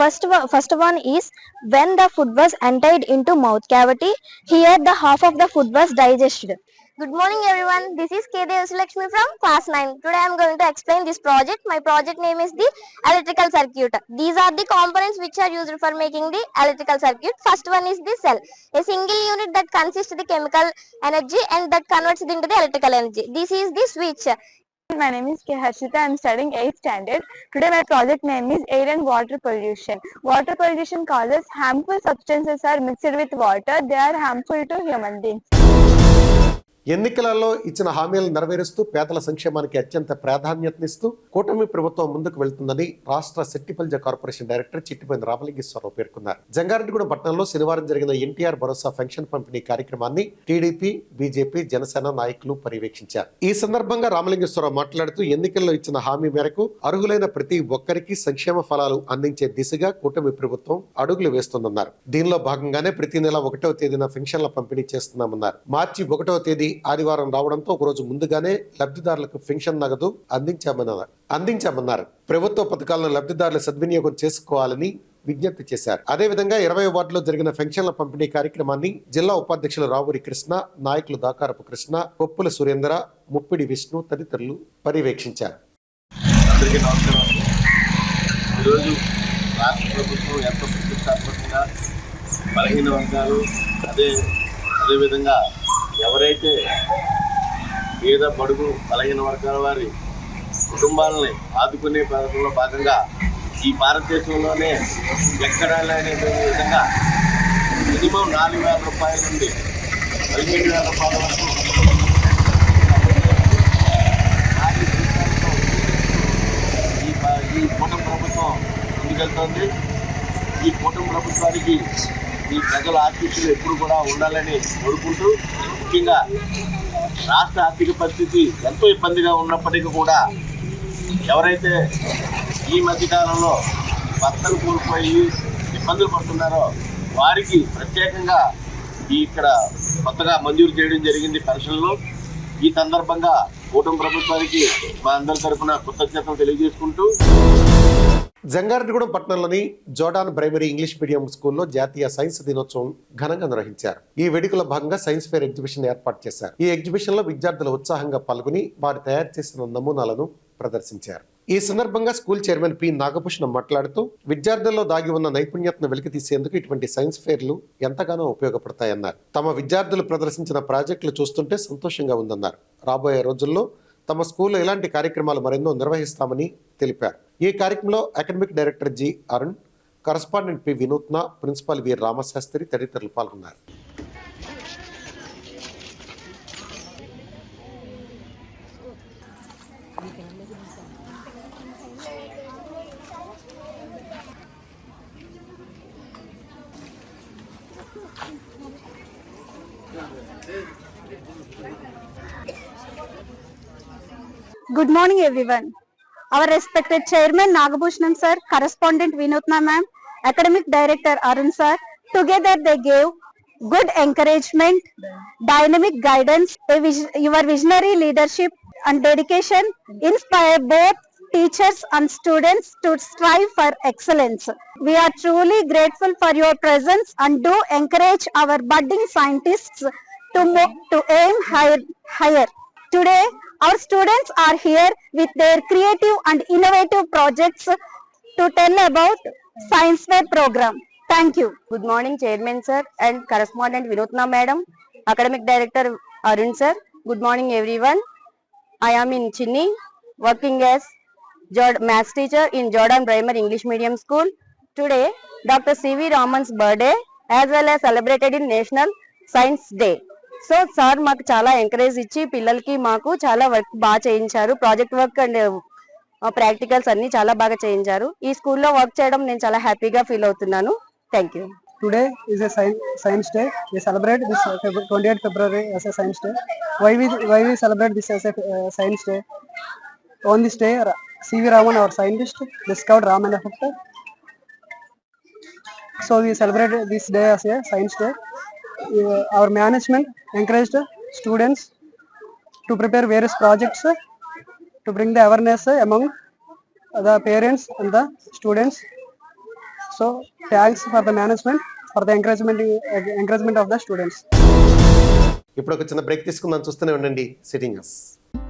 first one is when the food was entered into mouth cavity. Here the half of the food was digested. Good morning everyone. This is K. Devsulakshmi from class 9. Today I am going to explain this project. My project name is the electrical circuit. These are the components which are used for making the electrical circuit. First one is the cell, a single unit that consists of the chemical energy and that converts it into the electrical energy. This is the switch. My name is K. Harshita. I am studying 8th standard. Today my project name is air and water pollution. Water pollution causes harmful substances are mixed with water. They are harmful to human beings. ఎన్నికలలో ఇచ్చిన హామీలను నెరవేరుస్తూ పేదల సంక్షేమానికి అత్యంత ప్రాధాన్యతనిస్తూ కూటమి ప్రభుత్వం ముందుకు వెళ్తుందని రాష్ట్ర సెట్టిపల్జ కార్పొరేషన్ డైరెక్టర్ చిట్టిపోయిన రామలింగేశ్వరరావు పేర్కొన్నారు. జంగారెడ్డిగూడెం పట్టణంలో శనివారం జరిగిన ఎన్టీఆర్ భరోసా పెన్షన్ పంపిణీ కార్యక్రమాన్ని టీడీపీ, బీజేపీ, జనసేన నాయకులు పర్యవేక్షించారు. ఈ సందర్భంగా రామలింగేశ్వరరావు మాట్లాడుతూ ఎన్నికల్లో ఇచ్చిన హామీ మేరకు అర్హులైన ప్రతి ఒక్కరికి సంక్షేమ ఫలాలు అందించే దిశగా కూటమి ప్రభుత్వం అడుగులు వేస్తుందన్నారు. దీనిలో భాగంగానే ప్రతి నెల 1వ తేదీన పెన్షన్ల పంపిణీ చేస్తున్నామన్నారు. మార్చి 1వ తేదీ ఆదివారం రావడంతో ఒకరోజు ముందుగానే లబ్ధిదారులకు పెన్షన్ నగదు అందించామన్నారు. ప్రభుత్వ పథకాలను లబ్ధిదారులు సద్వినియోగం చేసుకోవాలని విజ్ఞప్తి చేశారు. అదేవిధంగా 20వ వార్డులో జరిగిన పెన్షన్ల పంపిణీ కార్యక్రమాన్ని జిల్లా ఉపాధ్యక్షులు రావూరి కృష్ణ, నాయకులు దాకారపు కృష్ణ, కొప్పుల సురేంద్ర, ముప్పిడి విష్ణు తదితరులు పర్యవేక్షించారు. అందరికీ నమస్కారం. ఈరోజు రాష్ట్ర ప్రభుత్వం ఎంతో ప్రతిష్టాత్మకంగా బలహీన వర్గాలు అదేవిధంగా ఎవరైతే పేద బడుగు బలహీన వర్గాల వారి కుటుంబాలని ఆదుకునే పథకంలో భాగంగా ఈ భారతదేశంలోనే ఎక్కడా లేని విధంగా మినిమం 4,000 రూపాయల నుండి 15,000 రూపాయల వరకు ఈ కూటమి ప్రభుత్వం ముందుకెళ్తోంది. ఈ కూటమి ప్రభుత్వానికి ఈ ప్రజల ఆశీస్సులు ఎప్పుడు కూడా ఉండాలని కోరుకుంటూ, ముఖ్యంగా రాష్ట్ర ఆర్థిక పరిస్థితి ఎంతో ఇబ్బందిగా ఉన్నప్పటికీ కూడా ఎవరైతే ఈ మధ్యకాలంలో భర్తలు కోల్పోయి ఇబ్బందులు పడుతున్నారో వారికి ప్రత్యేకంగా ఇక్కడ కొత్తగా మంజూరు చేయడం జరిగింది పెన్షన్లు. ఈ సందర్భంగా కూటమి ప్రభుత్వానికి మా అందరి తరఫున కృతజ్ఞతలు తెలియజేసుకుంటూ, జంగారెడ్డిగూడెం పట్టణంలోని జోర్డాన్ ప్రైమరీ ఇంగ్లీష్ మీడియం స్కూల్లో జాతీయ సైన్స్ దినోత్సవం ఘనంగా నిర్వహించారు. ఈ వేడుకలో భాగంగా సైన్స్ ఫేర్ ఎగ్జిబిషన్ ఏర్పాటు చేశారు. ఈ ఎగ్జిబిషన్ లో విద్యార్థులు ఉత్సాహంగా పాల్గొని వారు తయారు చేసిన నమూనాలను ప్రదర్శించారు. ఈ సందర్భంగా స్కూల్ చైర్మన్ పి నాగభూషణం మాట్లాడుతూ విద్యార్థుల్లో దాగి ఉన్న నైపుణ్యతను వెలికి తీసేందుకు ఇటువంటి సైన్స్ ఫేర్లు ఎంతగానో ఉపయోగపడతాయన్నారు. తమ విద్యార్థులు ప్రదర్శించిన ప్రాజెక్టులు చూస్తుంటే సంతోషంగా ఉందన్నారు. రాబోయే రోజుల్లో తమ స్కూల్లో ఇలాంటి కార్యక్రమాలు మరెన్నో నిర్వహిస్తామని తెలిపారు. ఈ కార్యక్రమంలో academic director G Arun, correspondent P వినూత్న, ప్రిన్సిపాల్ వి రామశాస్త్రి తదితరులు పాల్గొన్నారు. Good morning everyone. Our respected Chairman Nagabhushanam sir, Correspondent Vinutna ma'am, Academic Director Arun sir, together they gave good encouragement, dynamic guidance, your visionary leadership and dedication inspire both teachers and students to strive for excellence. We are truly grateful for your presence and do encourage our budding scientists to aim higher. Today, our students are here with their creative and innovative projects to tell about Science Fair program. Thank you. Good morning, Chairman sir and Correspondent Vinutna madam, Academic Director Arun sir. Good morning, everyone. I am in Chinni, working as maths teacher in Jordan Primary English Medium School. Today, Dr. C.V. Raman's birthday as well as celebrated in National Science Day. So sir మాకు చాలా ఎంకరేజ్ ఇచ్చి పిల్లలకి మాకు చాలా వర్క్ బాగా చేయించారు. ప్రాజెక్ట్ వర్క్ అండ్ ప్రాక్టికల్స్ అన్ని చాలా బాగా చేయించారు. ఈ స్కూల్లో వర్క్ చేయడం నేను చాలా హ్యాపీగా ఫీల్ అవుతున్నాను. Thank you. Today is a science day. We celebrate this 28th February as a science day. Why we celebrate this as a science day? On this day, C.V. Raman, our scientist, discovered Raman effect. So we celebrate this day as a science day. Our management encouraged students to prepare various projects to bring the awareness among the parents and the students. So thanks for the management for the encouragement of the students. ఇప్పుడు ఒక చిన్న బ్రేక్ తీసుకుందాం. చూస్తూనే ఉండండి sitting us.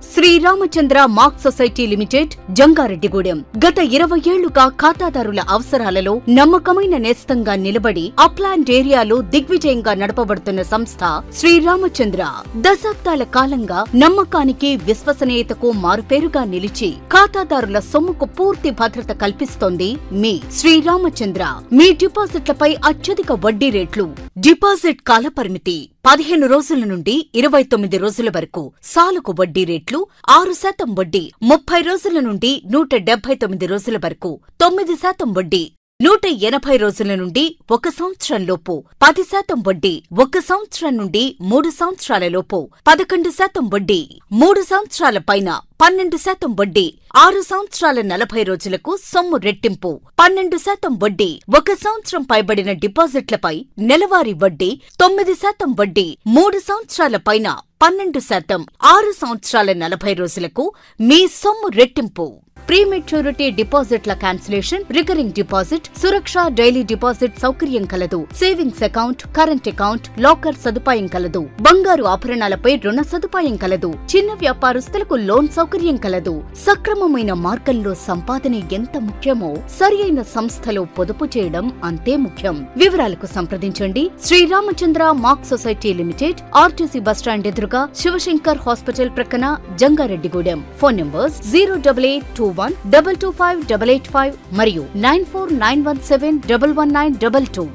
Sriramachandra mark society limited, Jangareddygudem. గత 20 ఏళ్లుగా ఖాతాదారుల అవసరాలలో నమ్మకమైన నేస్తంగా నిలబడి అప్లాండ్ ఏరియాలో దిగ్విజయంగా నడపబడుతున్న సంస్థ శ్రీరామచంద్ర. దశాబ్దాల కాలంగా నమ్మకానికి, విశ్వసనీయతకు మారుపేరుగా నిలిచి ఖాతాదారుల సొమ్ముకు పూర్తి భద్రత కల్పిస్తోంది మీ శ్రీరామచంద్ర. మీ డిపాజిట్లపై అత్యధిక వడ్డీ రేట్లు, డిపాజిట్ కాలపరిమితి 15 రోజుల నుండి 29 రోజుల వరకు, సాలుకు వడ్డీ రేట్లు 6% వడ్డీ 30 రోజుల నుండి 179 రోజుల వరకు, 9% వడ్డీ 180 రోజుల నుండి 1 సంవత్సరం లోపు, 10% వడ్డీ 1 సంవత్సరం నుండి 3 సంవత్సరాల లోపు, 11% వడ్డీ 3 సంవత్సరాల పైన, 12% వడ్డీ 6 సంవత్సరాల 40 రోజులకు సొమ్ము రెట్టింపు, 12% వడ్డీ 1 సంవత్సరం పైబడిన డిపాజిట్లపై నెలవారీ వడ్డీ, 9% వడ్డీ 3 సంవత్సరాల పైన, 12% 6 సంవత్సరాల 40 రోజులకు మీ సొమ్ము రెట్టింపు. ప్రీమెచ్యూరిటీ డిపాజిట్ల క్యాన్సిలేషన్, రికరింగ్ డిపాజిట్, సురక్ష డైలీ డిపాజిట్ సౌకర్యం కలదు. Savings account, current account, locker సదుపాయం కలదు. బంగారు ఆభరణాలపై రుణ సదుపాయం కలదు. చిన్న వ్యాపారస్తులకు లోన్ సౌకర్యం కలదు. సక్రమమైన మార్గంలో సంపాదన ఎంత ముఖ్యమో సరియైన సంస్థలో పొదుపు చేయడం అంతే ముఖ్యం. వివరాలకు సంప్రదించండి. Sriramachandra mark society limited, RTC bus stand ఎదురుగా, శివశంకర్ హాస్పిటల్ ప్రక్కన, జంగారెడ్డిగూడెం. ఫోన్ నంబర్స్ 08821225885 మరియు 9491711922.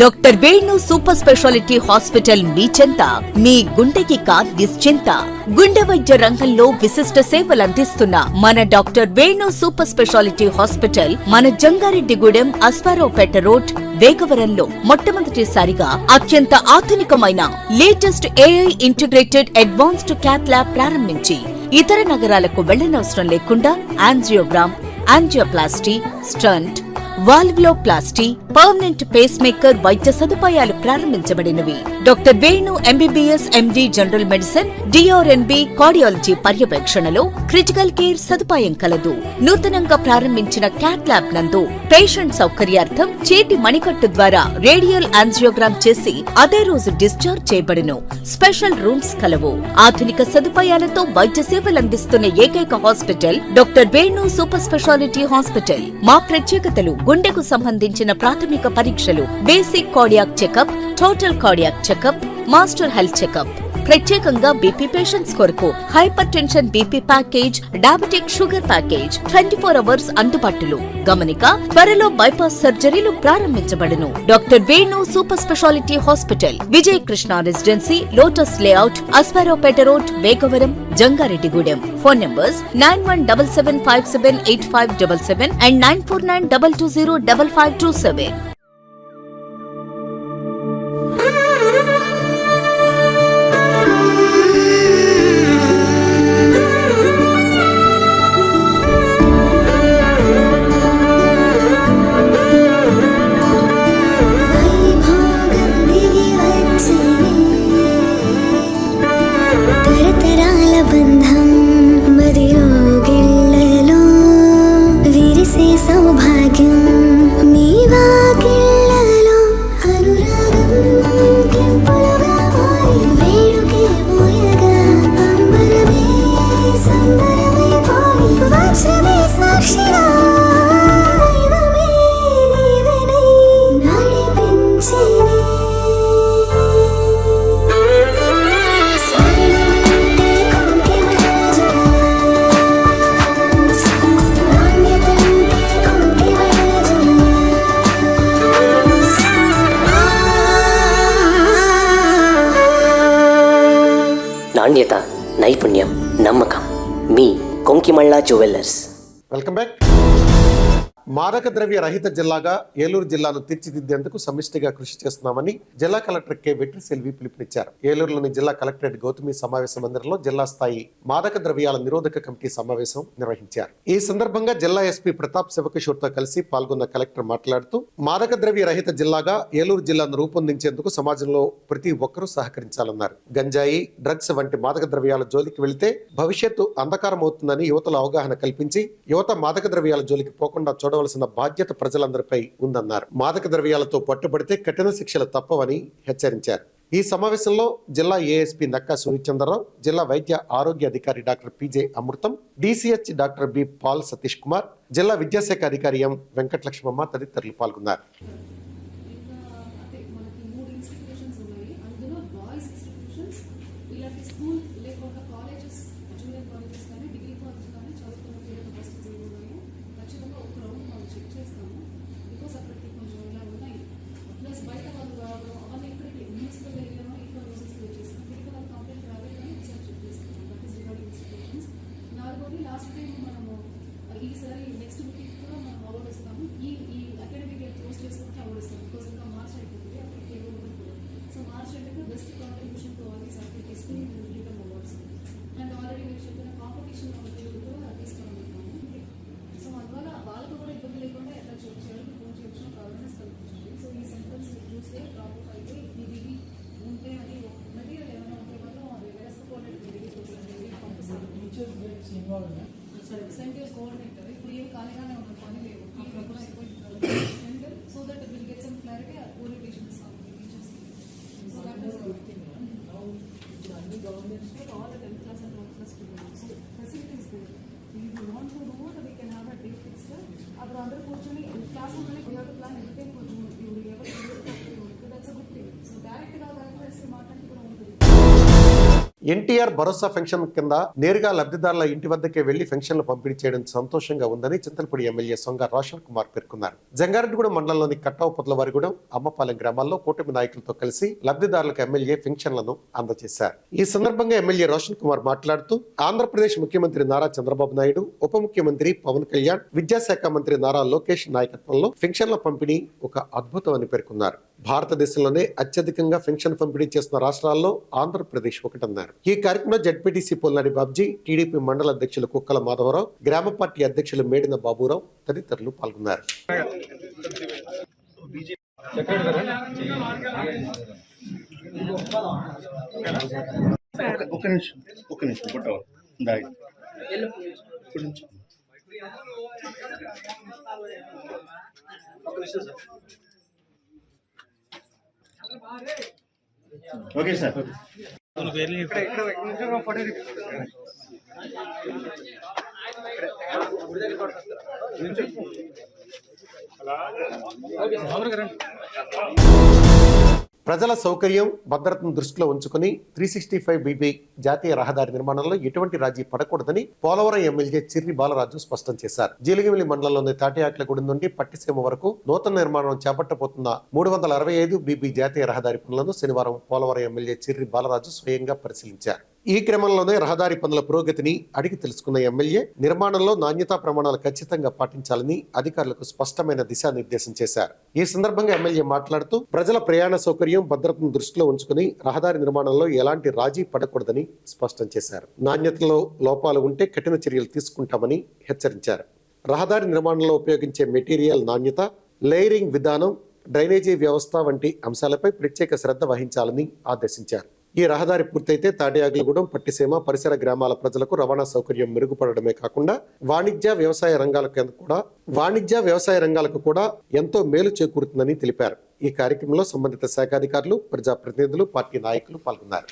Doctor Venu super speciality hospital మీ చెంత. మీ గుండెకి నిశ్చింత. గుండె వైద్య రంగంలో విశిష్ట సేవలందిస్తున్న మన doctor Venu super speciality hospital మన జంగారెడ్డిగూడెం, అశ్వారావుపేట రోడ్, వేగవరంలో మొట్టమొదటిసారిగా అత్యంత ఆధునికమైన latest AI integrated advanced cath lab ప్రారంభించి ఇతర నగరాలకు వెళ్లనవసరం లేకుండా angiogram, angioplasty, stent, valvuloplasty, permanent pacemaker వైద్య సదుపాయాలు ప్రారంభించబడినవి. Doctor Venu MBBS MD general medicine, DrNB cardiology పర్యవేక్షణలో క్రిటికల్ కేర్ సదుపాయం కలదు. నూతనంగా ప్రారంభించిన క్యాట్ ల్యాబ్ నందు పేషెంట్ సౌకర్యార్థం చేతి మణికట్టు ద్వారా రేడియల్ యాంజియోగ్రామ్ చేసి అదే రోజు డిశ్చార్జ్ చేయబడును. స్పెషల్ రూమ్స్ కలవు. ఆధునిక సదుపాయాలతో వైద్య సేవలందిస్తున్న ఏకైక hospital doctor Venu super speciality hospital. మా ప్రత్యేకతలు: గుండెకు సంబంధించిన ప్రాథమిక పరీక్షలు, basic cardiac checkup, total cardiac checkup, master health checkup. ప్రత్యేకంగా బీపీ పేషెంట్స్ కొరకు hypertension BP package, diabetic sugar package 24 hours అందుబాటులో. గమనిక: త్వరలో బైపాస్ సర్జరీలు ప్రారంభించబడును. Doctor Venu super speciality hospital, Vijaya Krishna residency, lotus layout, Ashwaraopeta road, Vegavaram, Jangareddygudem. Phone numbers 9177578577 and 9492205527. నాణ్యత, నైపుణ్యం, నమ్మకం. మీ కొంకిమళ్ళ జ్యువెలర్స్. Welcome back. మాదక ద్రవ్య రహిత జిల్లాగా ఏలూరు జిల్లాను తీర్చిదిద్దేందుకు సమిష్టిగా కృషి చేస్తున్నామని జిల్లా కలెక్టర్ కె వెట్రి సెల్వి పిలుపునిచ్చారు. ఏలూరులోని జిల్లా కలెక్టరేట్ గౌతమి సమావేశ మందిరంలో జిల్లా స్థాయి మాదక ద్రవ్యాల నిరోధక కమిటీ సమావేశం నిర్వహించారు. ఈ సందర్భంగా జిల్లా ఎస్పీ ప్రతాప్ శివకిషోర్తో కలిసి పాల్గొన్న కలెక్టర్ మాట్లాడుతూ మాదక ద్రవ్య రహిత జిల్లాగా ఏలూరు జిల్లాను రూపొందించేందుకు సమాజంలో ప్రతి ఒక్కరూ సహకరించాలన్నారు. గంజాయి, డ్రగ్స్ వంటి మాదక ద్రవ్యాల జోలికి వెళితే భవిష్యత్తు అంధకారం అవుతుందని యువతలో అవగాహన కల్పించి యువత మాదక ద్రవ్యాల జోలికి పోకుండా చూడవలసిన బాధ్యత ప్రజలందరిపై ఉందన్నారు. మాదక ద్రవ్యాలతో పట్టుబడితే కఠిన శిక్షలు తప్పవని హెచ్చరించారు. ఈ సమావేశంలో జిల్లా ఏఎస్పీ నక్కా సూర్యచంద్రరావు, జిల్లా వైద్య ఆరోగ్య అధికారి doctor P J Amrutham, DCH doctor B Paul Satish Kumar, జిల్లా విద్యాశాఖ అధికారి ఎం వెంకటలక్ష్మమ్మ తదితరులు పాల్గొన్నారు. ఎన్టీఆర్ భరోసా పెన్షన్ కింద నేరుగా లబ్ధిదారుల ఇంటి వద్దకే వెళ్లి పెన్షన్లు పంపిణీ చేయడం సంతోషంగా ఉందని చింతలపూడి ఎమ్మెల్యే సొంగ రోషన్ కుమార్ పేర్కొన్నారు. జంగారెడ్డిగూడెం మండలంలోని కట్టావుపొట్లవారిగూడెం, అమ్మపాలెం గ్రామాల్లో కూటమి నాయకులతో కలిసి లబ్ధిదారులకు ఎమ్మెల్యే పెన్షన్లను అందజేశారు. ఈ సందర్భంగా ఎమ్మెల్యే రోషన్ కుమార్ మాట్లాడుతూ ఆంధ్రప్రదేశ్ ముఖ్యమంత్రి నారా చంద్రబాబు నాయుడు, ఉప ముఖ్యమంత్రి పవన్ కళ్యాణ్, విద్యాశాఖ మంత్రి నారా లోకేష్ నాయకత్వంలో పెన్షన్ల పంపిణీ ఒక అద్భుతం అని పేర్కొన్నారు. భారతదేశంలోనే అత్యధికంగా పెన్షన్ పంపిణీ చేస్తున్న రాష్ట్రాల్లో ఆంధ్రప్రదేశ్ ఒకటన్నారు. ఈ కార్యక్రమంలో జడ్పీటీసీ పొల్లాడి బాబ్జీ, టీడీపీ మండల అధ్యక్షులు కుక్కల మాధవరావు, గ్రామ పార్టీ అధ్యక్షులు మేడిన బాబురావు తదితరులు పాల్గొన్నారు. Okay sir. ప్రజల సౌకర్యం, భద్రతను దృష్టిలో ఉంచుకుని 365BB జాతీయ రహదారి నిర్మాణంలో ఎటువంటి రాజీ పడకూడదని పోలవరం ఎమ్మెల్యే చిర్రి బాలరాజు స్పష్టం చేశారు. జీలిగిమిలి మండలంలోని తాటియాట్లగూడెం నుండి పట్టిసీమ వరకు నూతన నిర్మాణం చేపట్టబోతున్న 365BB జాతీయ రహదారి పనులను శనివారం పోలవరం ఎమ్మెల్యే చిర్రి బాలరాజు స్వయంగా పరిశీలించారు. ఈ క్రమంలోనే రహదారి పనుల పురోగతిని అడిగి తెలుసుకున్న ఎమ్మెల్యే నిర్మాణంలో నాణ్యతా ప్రమాణాలు ఖచ్చితంగా పాటించాలని అధికారులకు స్పష్టమైన దిశానిర్దేశం చేశారు. ఈ సందర్భంగా ఎమ్మెల్యే మాట్లాడుతూ ప్రజల ప్రయాణ సౌకర్యం, భద్రతను దృష్టిలో ఉంచుకుని రహదారి నిర్మాణంలో ఎలాంటి రాజీ పడకూడదని స్పష్టం చేశారు. నాణ్యతలో లోపాలు ఉంటే కఠిన చర్యలు తీసుకుంటామని హెచ్చరించారు. రహదారి నిర్మాణంలో ఉపయోగించే మెటీరియల్ నాణ్యత, లేయరింగ్ విధానం, డ్రైనేజీ వ్యవస్థ వంటి అంశాలపై ప్రత్యేక శ్రద్ధ వహించాలని ఆదేశించారు. ఈ రహదారి పూర్తయితే తాటియాగ్లగూడెం, పట్టిసీమ పరిసర గ్రామాల ప్రజలకు రవాణా సౌకర్యం మెరుగుపడమే కాకుండా వాణిజ్య వ్యవసాయ రంగాలకు కూడా ఎంతో మేలు చేకూరుతుందని తెలిపారు. ఈ కార్యక్రమంలో సంబంధిత శాఖాధికారులు, ప్రజాప్రతినిధులు, పార్టీ నాయకులు పాల్గొన్నారు.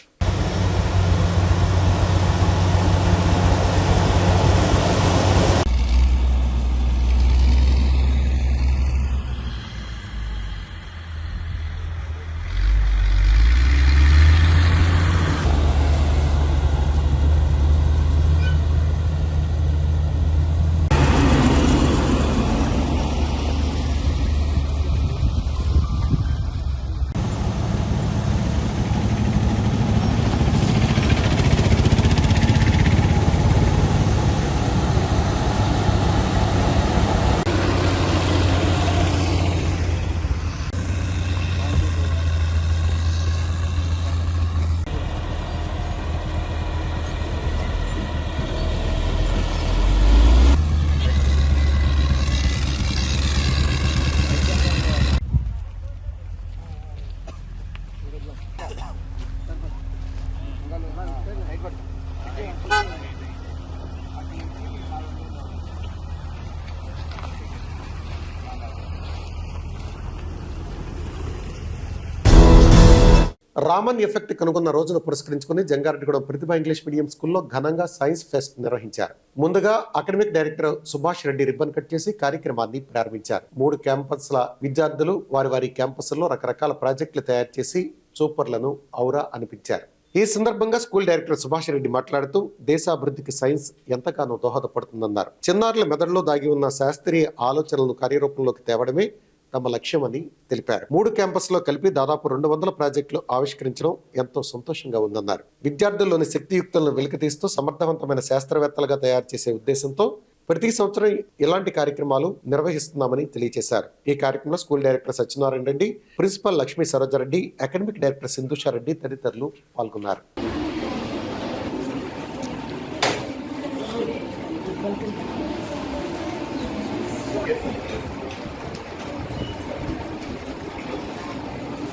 రామన్ ఎఫెక్ట్ కనుగొన్న రోజును పురస్కరించుకుని జంగారెడ్డిగూడెం ప్రతిభ ఇంగ్లీష్ మీడియం స్కూల్లో ఘనంగా సైన్స్ ఫెస్ట్ నిర్వహించారు. ముందుగా academic director Subhash Reddy ribbon cut చేసి కార్యక్రమాన్ని ప్రారంభించారు. 3 క్యాంపస్ల విద్యార్థులు వారి క్యాంపస్లో రకరకాల ప్రాజెక్టులు తయారు చేసి సూపర్లను ఔరా అనిపించారు. ఈ సందర్భంగా స్కూల్ డైరెక్టర్ సుభాష్ రెడ్డి మాట్లాడుతూ దేశాభివృద్ధికి సైన్స్ ఎంతగానో దోహదపడుతుందన్నారు. చిన్నారుల మెదడులో దాగి ఉన్న శాస్త్రీయ ఆలోచనలను కార్యరూపంలోకి తేవడమే తమ లక్ష్యమని తెలిపారు. 3 క్యాంపస్లో కలిపి దాదాపు 200 ప్రాజెక్టులు ఆవిష్కరించడం ఎంతో సంతోషంగా ఉందన్నారు. విద్యార్థుల్లోని శక్తియుక్తులను వెలికితీస్తూ సమర్థవంతమైన శాస్త్రవేత్తలుగా తయారు చేసే ఉద్దేశంతో ప్రతి సంవత్సరం ఇలాంటి కార్యక్రమాలు నిర్వహిస్తున్నామని తెలియజేశారు. ఈ కార్యక్రమంలో school director Satyanarayana Reddy, principal Lakshmi Sarojareddy, academic director Sindhushareddy తదితరులు పాల్గొన్నారు.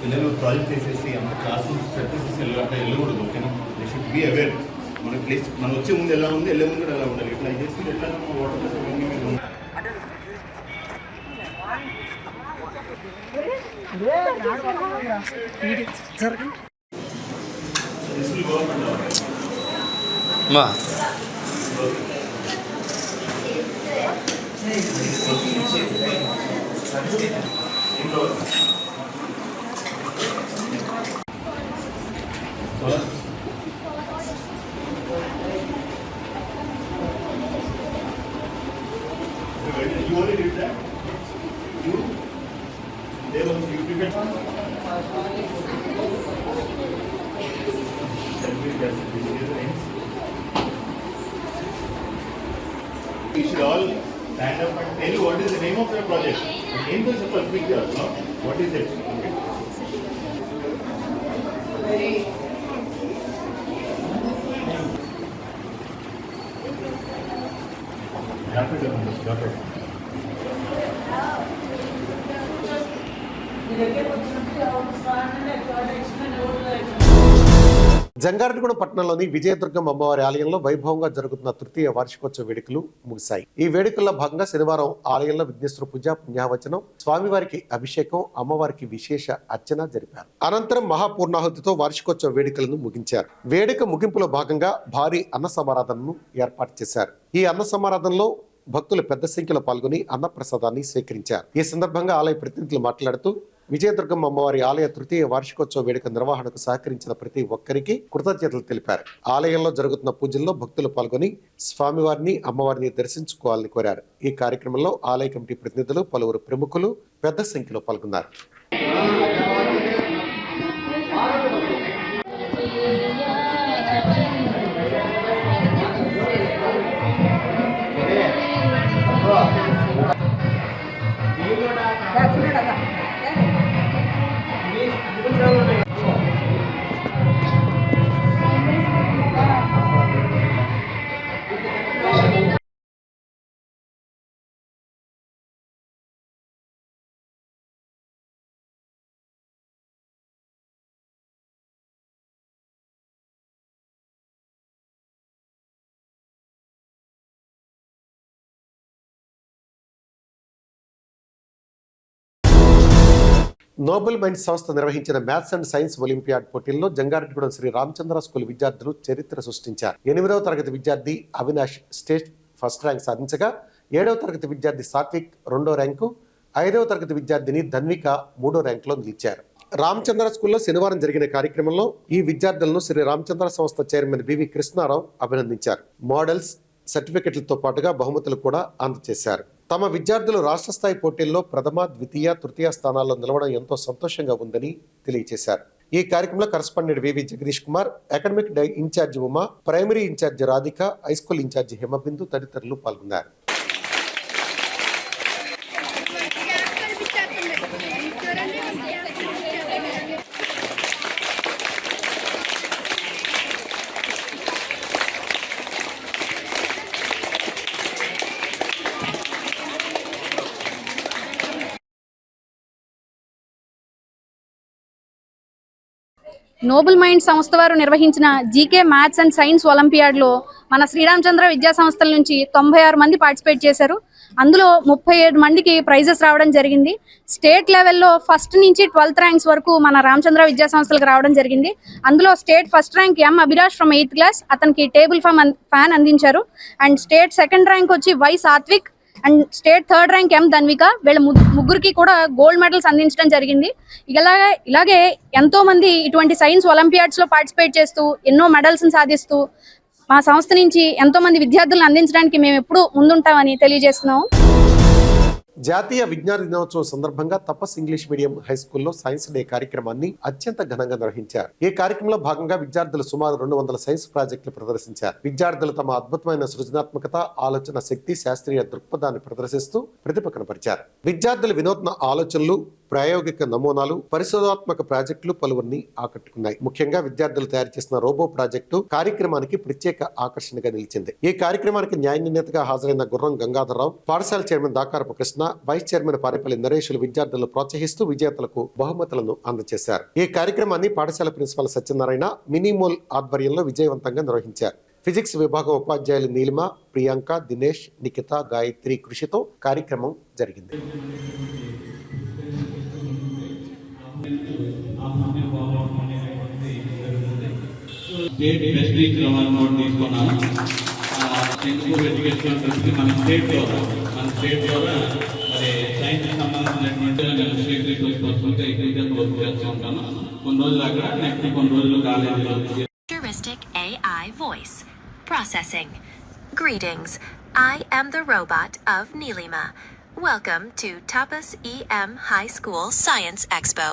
పిల్లలు ప్రాజెక్ట్ చేసేసి అంత క్లాస్ రూమ్స్ చెప్పేసి వెళ్ళకూడదు. ఓకేనా, దే షుడ్ బి అవేర్. మన ప్లేస్ మనం వచ్చే ముందు ఎలా ఉంది, వెళ్ళే ముందు కూడా ఎలా ఉండాలి. ఇట్లా చేసి ఎట్లా water You only did that? You? They were prepared. We should all stand up and tell what is the name of your project. The name is a picture, no? What is it? Okay. Jangareddygudem పట్టణంలోని విజయదుర్గం అమ్మవారి ఆలయంలో వైభవంగా జరుగుతున్న తృతీయ వార్షికోత్సవ వేడుకలు ముగిశాయి. ఈ వేడుకల్లో భాగంగా శనివారం ఆలయంలో విఘ్నేశ్వర పూజ, పుణ్యావచనం, స్వామివారికి అభిషేకం, అమ్మవారికి విశేష అర్చన జరిపారు. అనంతరం మహాపూర్ణాహుతితో వార్షికోత్సవ వేడుకలను ముగించారు. వేడుక ముగింపులో భాగంగా భారీ అన్న సమారాధనను ఏర్పాటు చేశారు. ఈ అన్న సమారాధనలో భక్తులు పెద్ద సంఖ్యలో పాల్గొని అన్నప్రసాదాన్ని స్వీకరించారు. ఈ సందర్భంగా ఆలయ ప్రతినిధులు మాట్లాడుతూ విజయదుర్గం అమ్మవారి ఆలయ తృతీయ వార్షికోత్సవ వేడుక నిర్వహణకు సహకరించిన ప్రతి ఒక్కరికి కృతజ్ఞతలు తెలిపారు. ఆలయంలో జరుగుతున్న పూజల్లో భక్తులు పాల్గొని స్వామివారిని, అమ్మవారిని దర్శించుకోవాలని కోరారు. ఈ కార్యక్రమంలో ఆలయ కమిటీ ప్రతినిధులు, పలువురు ప్రముఖులు పెద్ద సంఖ్యలో పాల్గొన్నారు. నోబెల్ మైండ్స్ సంస్థ నిర్వహించిన మ్యాథ్స్ అండ్ సైన్స్ ఒలింపియాడ్ పోటీల్లో జంగారెడ్డిగూడెం శ్రీ రామచంద్ర స్కూల్ విద్యార్థులు చరిత్ర సృష్టించారు. 8వ తరగతి విద్యార్థి అవినాష్ స్టేట్ ఫస్ట్ ర్యాంక్ సాధించగా 7వ తరగతి విద్యార్థి సాత్విక్ 2వ ర్యాంకు, 5వ తరగతి విద్యార్థిని ధన్విక 3వ ర్యాంకులో నిలిచారు. రామచంద్ర స్కూల్లో శనివారం జరిగిన కార్యక్రమంలో ఈ విద్యార్థులను శ్రీ రామచంద్ర సంస్థ చైర్మన్ బివి కృష్ణారావు అభినందించారు. మోడల్స్, సర్టిఫికెట్లతో పాటుగా బహుమతులు కూడా అందజేశారు. తమ విద్యార్థులు రాష్ట్ర స్థాయి పోటీల్లో ప్రథమ, ద్వితీయ, తృతీయ స్థానాల్లో నిలవడం ఎంతో సంతోషంగా ఉందని తెలియజేశారు. ఈ కార్యక్రమంలో correspondent V V Jagadish Kumar, academic incharge Uma, primary incharge Radhika, high school incharge Himabindu తదితరులు పాల్గొన్నారు. నోబుల్ మైండ్ సంస్థ వారు నిర్వహించిన జీకే మ్యాథ్స్ అండ్ సైన్స్ ఒలింపియాడ్లో మన శ్రీరామచంద్ర విద్యా సంస్థల నుంచి 96 మంది పార్టిసిపేట్ చేశారు. అందులో 37 మందికి ప్రైజెస్ రావడం జరిగింది. స్టేట్ లెవెల్లో ఫస్ట్ నుంచి 12th ర్యాంక్స్ వరకు మన రామచంద్ర విద్యా సంస్థలకు రావడం జరిగింది. అందులో state first rank M Abhilash from 8th class, అతనికి టేబుల్ ఫ్యాన్ అందించారు. అండ్ స్టేట్ సెకండ్ ర్యాంక్ వచ్చి Y Satvik and state third rank M Dhanvika. వీళ్ళ ముగ్గురికి కూడా గోల్డ్ మెడల్స్ అందించడం జరిగింది. ఇలాగే ఎంతో మంది ఇటువంటి సైన్స్ ఒలింపియాడ్స్ లో పార్టిసిపేట్ చేస్తూ ఎన్నో మెడల్స్ సాధిస్తూ మా సంస్థ నుంచి ఎంతో మంది విద్యార్థులను అందించడానికి మేము ఎప్పుడూ ముందుంటామని తెలియజేస్తున్నాము. జాతీయ విజ్ఞాన దినోత్సవం సందర్భంగా తపస్ ఇంగ్లీష్ మీడియం హై స్కూల్లో సైన్స్ డే కార్యక్రమాన్ని అత్యంత ఘనంగా నిర్వహించారు. ఈ కార్యక్రమంలో భాగంగా విద్యార్థులు సుమారు 200 సైన్స్ ప్రాజెక్టులు ప్రదర్శించారు. విద్యార్థులు తమ అద్భుతమైన సృజనాత్మకత, ఆలోచన శక్తి, శాస్త్రీయ దృక్పథాన్ని ప్రదర్శిస్తూ ప్రతిభ కనపరిచారు. విద్యార్థులు వినూత్న ఆలోచనలు, ప్రాయోగిక నమూనాలు, పరిశోధాత్మక ప్రాజెక్టులు పలువురిని ఆకట్టుకున్నాయి. ముఖ్యంగా విద్యార్థులు తయారు చేసిన రోబో ప్రాజెక్టు కార్యక్రమానికి ప్రత్యేక ఆకర్షణగా నిలిచింది. ఈ కార్యక్రమానికి న్యాయనేతగా హాజరైన గుర్రం గంగాధరరావు, పాఠశాల chairman Dakarapu Krishna, vice chairman Parepalli నరేషులు విద్యార్థులను ప్రోత్సహిస్తూ విజేతలకు బహుమతులను అందజేశారు. ఈ కార్యక్రమాన్ని పాఠశాల ప్రిన్సిపాల్ సత్యనారాయణ, మినీమోల్ ఆధ్వర్యంలో విజయవంతంగా నిర్వహించారు. ఫిజిక్స్ విభాగం ఉపాధ్యాయులు నీలిమ, ప్రియాంక, దినేష్, నిఖిత, గాయత్రి కృషితో కార్యక్రమం జరిగింది. స్టేట్ బెస్ట్ టీచర్ అవార్డు తీసుకున్నాను. ఎడ్యుకేషన్ ట్రస్ట్ మన స్టేట్ ద్వారా మరి సైన్స్ సంబంధించినటువంటి రిసర్చ్ పర్సన్గా ఇక్కడ వర్క్ చేస్తూ ఉంటాను. కొన్ని రోజులు అక్కడ, నెక్స్ట్ కొన్ని రోజులు కాలేజీలో. Futuristic AI voice processing. Greetings. I am the robot of Nilima. Welcome to Tapas EM High School Science Expo.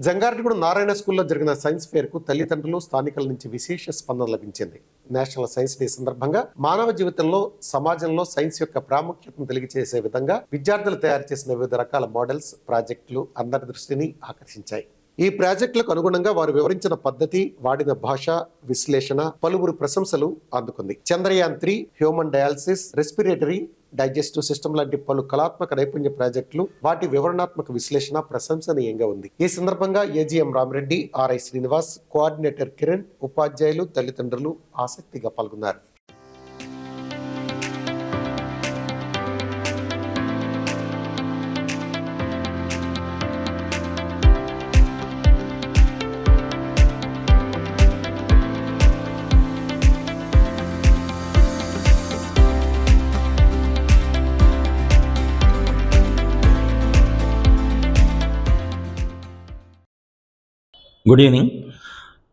Jangareddygudem Narayana స్కూల్లో జరిగిన సైన్స్ ఫేర్ కు తల్లిదండ్రులు, స్థానికుల నుంచి విశేష స్పందన లభించింది. నేషనల్ సైన్స్ డే సందర్భంగా మానవ జీవితంలో, సమాజంలో సైన్స్ యొక్క ప్రాముఖ్యతను తెలియజేసే విధంగా విద్యార్థులు తయారు చేసిన వివిధ రకాల మోడల్స్, ప్రాజెక్టులు అందరి దృష్టిని ఆకర్షించాయి. ఈ ప్రాజెక్టులకు అనుగుణంగా వారు వివరించిన పద్ధతి, వాడిన భాష, విశ్లేషణ పలువురు ప్రశంసలు అందుకుంది. Chandrayaan 3, human dialysis, respiratory, digestive system లాంటి పలు కళాత్మక నైపుణ్య ప్రాజెక్టులు, వాటి వివరణాత్మక విశ్లేషణ ప్రశంసనీయంగా ఉంది. ఈ సందర్భంగా AGM Ramareddy, RI Srinivas, coordinator Kiran, ఉపాధ్యాయులు, తల్లిదండ్రులు ఆసక్తిగా పాల్గొన్నారు. Good evening.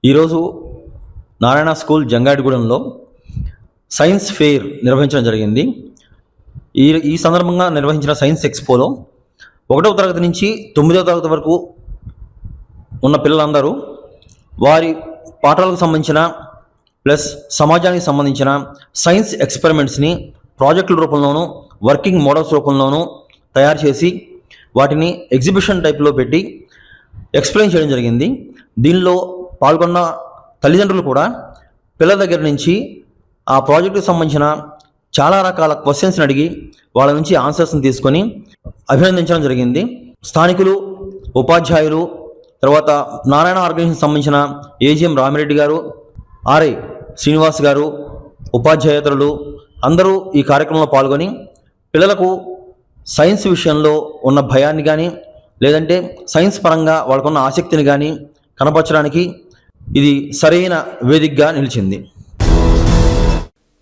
ఈరోజు నారాయణ స్కూల్ జంగారెడ్డిగూడెంలో సైన్స్ ఫెయిర్ నిర్వహించడం జరిగింది. ఈ సందర్భంగా నిర్వహించిన సైన్స్ ఎక్స్పోలో 1వ తరగతి నుంచి 9వ తరగతి వరకు ఉన్న పిల్లలందరూ వారి పాఠాలకు సంబంధించిన ప్లస్ సమాజానికి సంబంధించిన సైన్స్ ఎక్స్పెరిమెంట్స్ని ప్రాజెక్టుల రూపంలోనూ, వర్కింగ్ మోడల్స్ రూపంలోనూ తయారు చేసి వాటిని ఎగ్జిబిషన్ టైప్లో పెట్టి ఎక్స్ప్లెయిన్ చేయడం జరిగింది. దీనిలో పాల్గొన్న తల్లిదండ్రులు కూడా పిల్లల దగ్గర నుంచి ఆ ప్రాజెక్టుకు సంబంధించిన చాలా రకాల క్వశ్చన్స్ని అడిగి వాళ్ళ నుంచి ఆన్సర్స్ని తీసుకొని అభినందించడం జరిగింది. స్థానికులు, ఉపాధ్యాయులు, తర్వాత నారాయణ ఆర్గనైజేషన్ సంబంధించిన ఏజీఎం రామిరెడ్డి గారు, ఆర్ఐ శ్రీనివాస్ గారు, ఉపాధ్యాయేతరులు అందరూ ఈ కార్యక్రమంలో పాల్గొని పిల్లలకు సైన్స్ విషయంలో ఉన్న భయాన్ని కానీ, లేదంటే సైన్స్ పరంగా వాళ్ళకున్న ఆసక్తిని కానీ కనపరచడానికి ఇది సరైన వేదికగా నిలిచింది.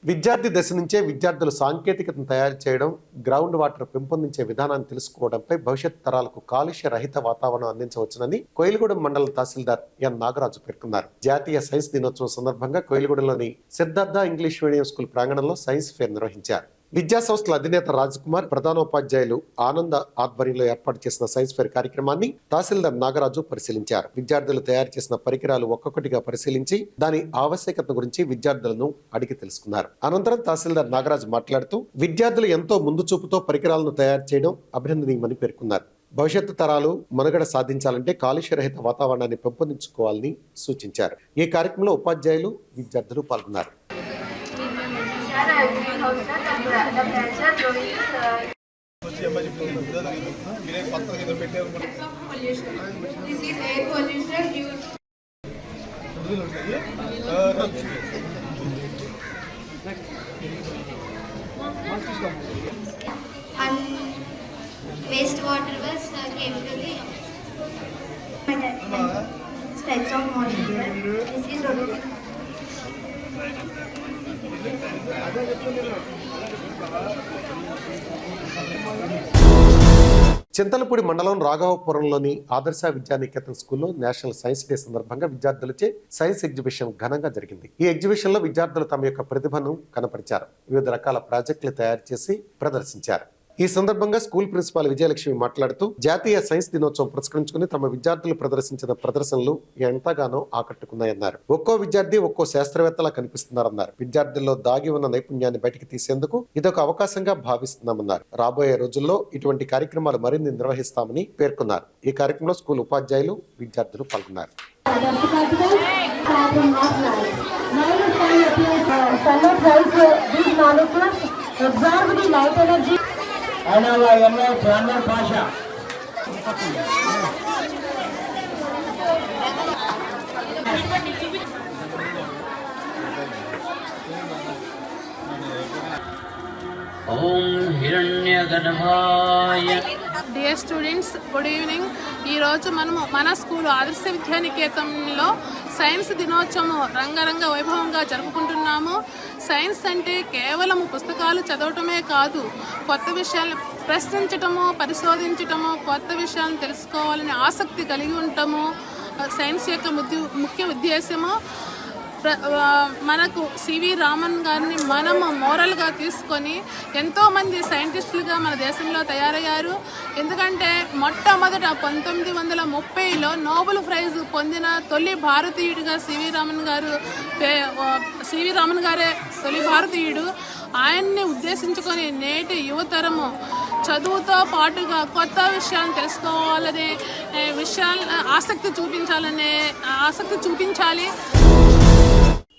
విద్యార్థి దశ నుంచే విద్యార్థులు సాంకేతికతను తయారు చేయడం, గ్రౌండ్ వాటర్ పెంపొందించే విధానాన్ని తెలుసుకోవడంపై భవిష్యత్ తరాలకు కాలుష్య రహిత వాతావరణం అందించవచ్చునని కోయిలగూడెం మండల తహసీల్దార్ ఎన్ నాగరాజు పేర్కొన్నారు. జాతీయ సైన్స్ దినోత్సవం సందర్భంగా కోయిలగూడెంలోని సిద్ధార్థ ఇంగ్లీష్ మీడియం స్కూల్ ప్రాంగణంలో సైన్స్ ఫేర్ నిర్వహించారు. విద్యా సంస్థల అధినేత రాజ్ కుమార్, ప్రధానోపాధ్యాయులు ఆనంద ఆధ్వర్యంలో ఏర్పాటు చేసిన సైన్స్ ఫేర్ కార్యక్రమాన్ని తహసీల్దార్ నాగరాజు పరిశీలించారు. విద్యార్థులు తయారు చేసిన పరికరాలు ఒక్కొక్కటిగా పరిశీలించి దాని ఆవశ్యకత గురించి విద్యార్థులను అడిగి తెలుసుకున్నారు. అనంతరం తహసీల్దార్ నాగరాజు మాట్లాడుతూ విద్యార్థులు ఎంతో ముందు చూపుతో పరికరాలను తయారు చేయడం అభినందనీయమని పేర్కొన్నారు. భవిష్యత్తు తరాలు మనుగడ సాధించాలంటే కాలుష్యరహిత వాతావరణాన్ని పెంపొందించుకోవాలని సూచించారు. ఈ కార్యక్రమంలో ఉపాధ్యాయులు, విద్యార్థులు పాల్గొన్నారు. వచ్చి pollution. This is air pollution due and wastewater was came to the types of moisture. This is routine. Chintalapudi మండలం రాఘవపురంలోని ఆదర్శ విద్యానికేతన్ స్కూల్లో నేషనల్ సైన్స్ డే సందర్భంగా విద్యార్థులచే సైన్స్ ఎగ్జిబిషన్ ఘనంగా జరిగింది. ఈ ఎగ్జిబిషన్ లో విద్యార్థులు తమ యొక్క ప్రతిభను కనపరిచారు. వివిధ రకాల ప్రాజెక్టులు తయారు చేసి ప్రదర్శించారు. ఈ సందర్భంగా స్కూల్ ప్రిన్సిపాల్ విజయలక్ష్మి మాట్లాడుతూ జాతీయ సైన్స్ దినోత్సవం పురస్కరించుకుని తమ విద్యార్థులు ప్రదర్శించిన ప్రదర్శనలు ఎంతగానో ఆకట్టుకున్నాయన్నారు. ఒక్కో విద్యార్థి ఒక్కో శాస్త్రవేత్తలా కనిపిస్తున్నారన్నారు. విద్యార్థుల్లో దాగి ఉన్న నైపుణ్యాన్ని బయటికి తీసేందుకు ఇదొక అవకాశంగా భావిస్తున్నామన్నారు. రాబోయే రోజుల్లో ఇటువంటి కార్యక్రమాలు మరిన్ని నిర్వహిస్తామని పేర్కొన్నారు. ఈ కార్యక్రమంలో స్కూల్ ఉపాధ్యాయులు విద్యార్థులు పాల్గొన్నారు. Dear students, good evening. ఈరోజు మనము మన స్కూల్ ఆదర్శ విద్యానికేతన్లో సైన్స్ దినోత్సవం రంగరంగ వైభవంగా జరుపుకుంటున్నాము. సైన్స్ అంటే కేవలం పుస్తకాలు చదవటమే కాదు, కొత్త విషయాలు ప్రశ్నించటము, పరిశోధించటము, కొత్త విషయాలను తెలుసుకోవాలనే ఆసక్తి కలిగి ఉండటము సైన్స్ యొక్క ముఖ్య ఉద్దేశము. మనకు సివి రామన్ గారిని మనము మోరల్గా తీసుకొని ఎంతోమంది సైంటిస్టులుగా మన దేశంలో తయారయ్యారు. ఎందుకంటే మొట్టమొదట 1930లో నోబెల్ ప్రైజ్ పొందిన తొలి భారతీయుడిగా సివి రామన్ గారే తొలి భారతీయుడు. ఆయన్ని ఉద్దేశించుకొని నేటి యువతరము చదువుతో పాటుగా కొత్త విషయాలను తెలుసుకోవాలనే ఆసక్తి చూపించాలి.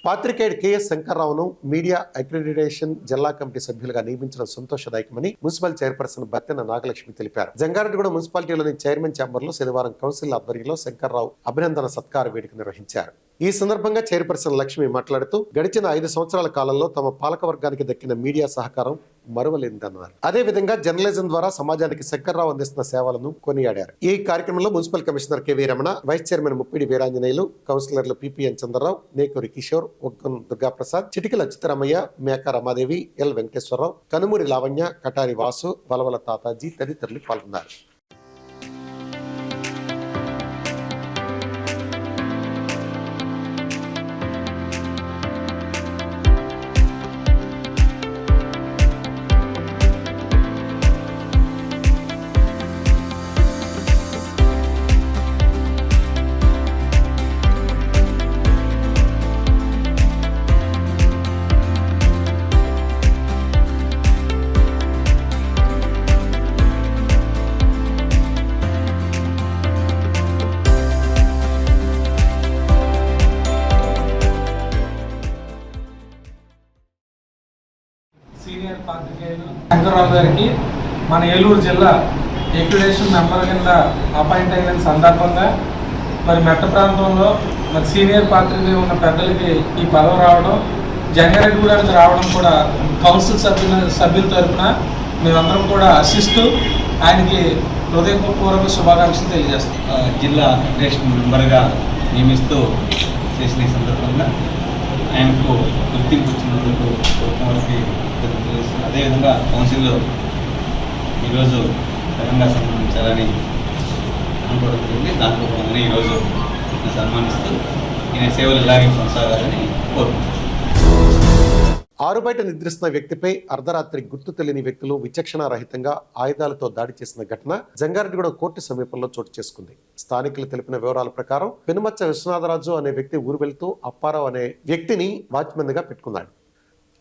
పాత్రికేయుడు కెఎస్ శంకర్రావును మీడియా అక్రిడిటేషన్ జిల్లా కమిటీ సభ్యులుగా నియమించడం సంతోషదాయకమని మున్సిపల్ చైర్పర్సన్ బత్తెన నాగలక్ష్మి తెలిపారు. జంగారెడ్డిగూడెం మున్సిపాలిటీలోని చైర్మన్ ఛాంబర్ లో శనివారం కౌన్సిల్ ఆధ్వర్యంలో శంకర్రావు అభినందన సత్కార వేడుక నిర్వహించారు. ఈ సందర్భంగా చైర్పర్సన్ లక్ష్మి మాట్లాడుతూ గడిచిన 5 సంవత్సరాల కాలంలో తమ పాలకవర్గానికి దక్కిన మీడియా సహకారం మరువలేదన్నారు. అదేవిధంగా జర్నలిజం ద్వారా సమాజానికి శంకర్రావు అందిస్తున్న సేవలను కొనియాడారు. ఈ కార్యక్రమంలో municipal commissioner KV Ramana, vice chairman Muppidi Veeranjaneyulu, కౌన్సిలర్లు పిపిఎన్ చంద్రరావు, నేకూరి కిషోర్, ఒగ్గం దుర్గాప్రసాద్, చిటికల చిత్తరమయ్య, మేక రమాదేవి, ఎల్ వెంకటేశ్వరరావు, కనుమూరి లావణ్య, కటారి వాసు, వలవల తాతాజీ తదితరులు పాల్గొన్నారు. సీనియర్ పాత్రికేయులు శంకర్రావు గారికి మన ఏలూరు జిల్లా ఎక్విడేషన్ మెంబర్ కింద అపాయింట్ అయిన సందర్భంగా మరి మెట్ట ప్రాంతంలో మరి సీనియర్ పాత్రికేయులు ఉన్న పెద్దలకి ఈ పదవి రావడం, జంగారెడ్డిగూడెంకి రావడం కూడా కౌన్సిల్ సభ్యుల తరఫున మేమందరం కూడా ఆశిస్తూ ఆయనకి హృదయపూర్వక శుభాకాంక్షలు తెలియజేస్తాం. జిల్లా ఎక్విడేషన్ మెంబర్గా నియమిస్తూ చేసిన ఈ సందర్భంగా ఆయనకు గుర్తింపు వచ్చినందుకు వారికి అదేవిధంగా కౌన్సిల్లో ఈరోజు ఘనంగా సన్మానించాలని అనుకోవడం జరిగింది. దాంట్లో భాగంగా ఈరోజు సన్మానిస్తూ ఈయన సేవలు ఇలాగే కొనసాగాలని కోరుకుంటున్నాను. ఆరుబయట నిద్రిస్తున్న వ్యక్తిపై అర్ధరాత్రి గుర్తు తెలియని వ్యక్తులు విచక్షణారహితంగా ఆయుధాలతో దాడి చేసిన ఘటన జంగారెడ్డిగూడెం కోర్టు సమీపంలో చోటు చేసుకుంది. స్థానికులు తెలిపిన వివరాల ప్రకారం పెనుమచ్చ విశ్వనాథరాజు అనే వ్యక్తి ఊరు వెళ్తూ అప్పారావు అనే వ్యక్తిని వాచ్మెన్ గా పెట్టుకున్నాడు.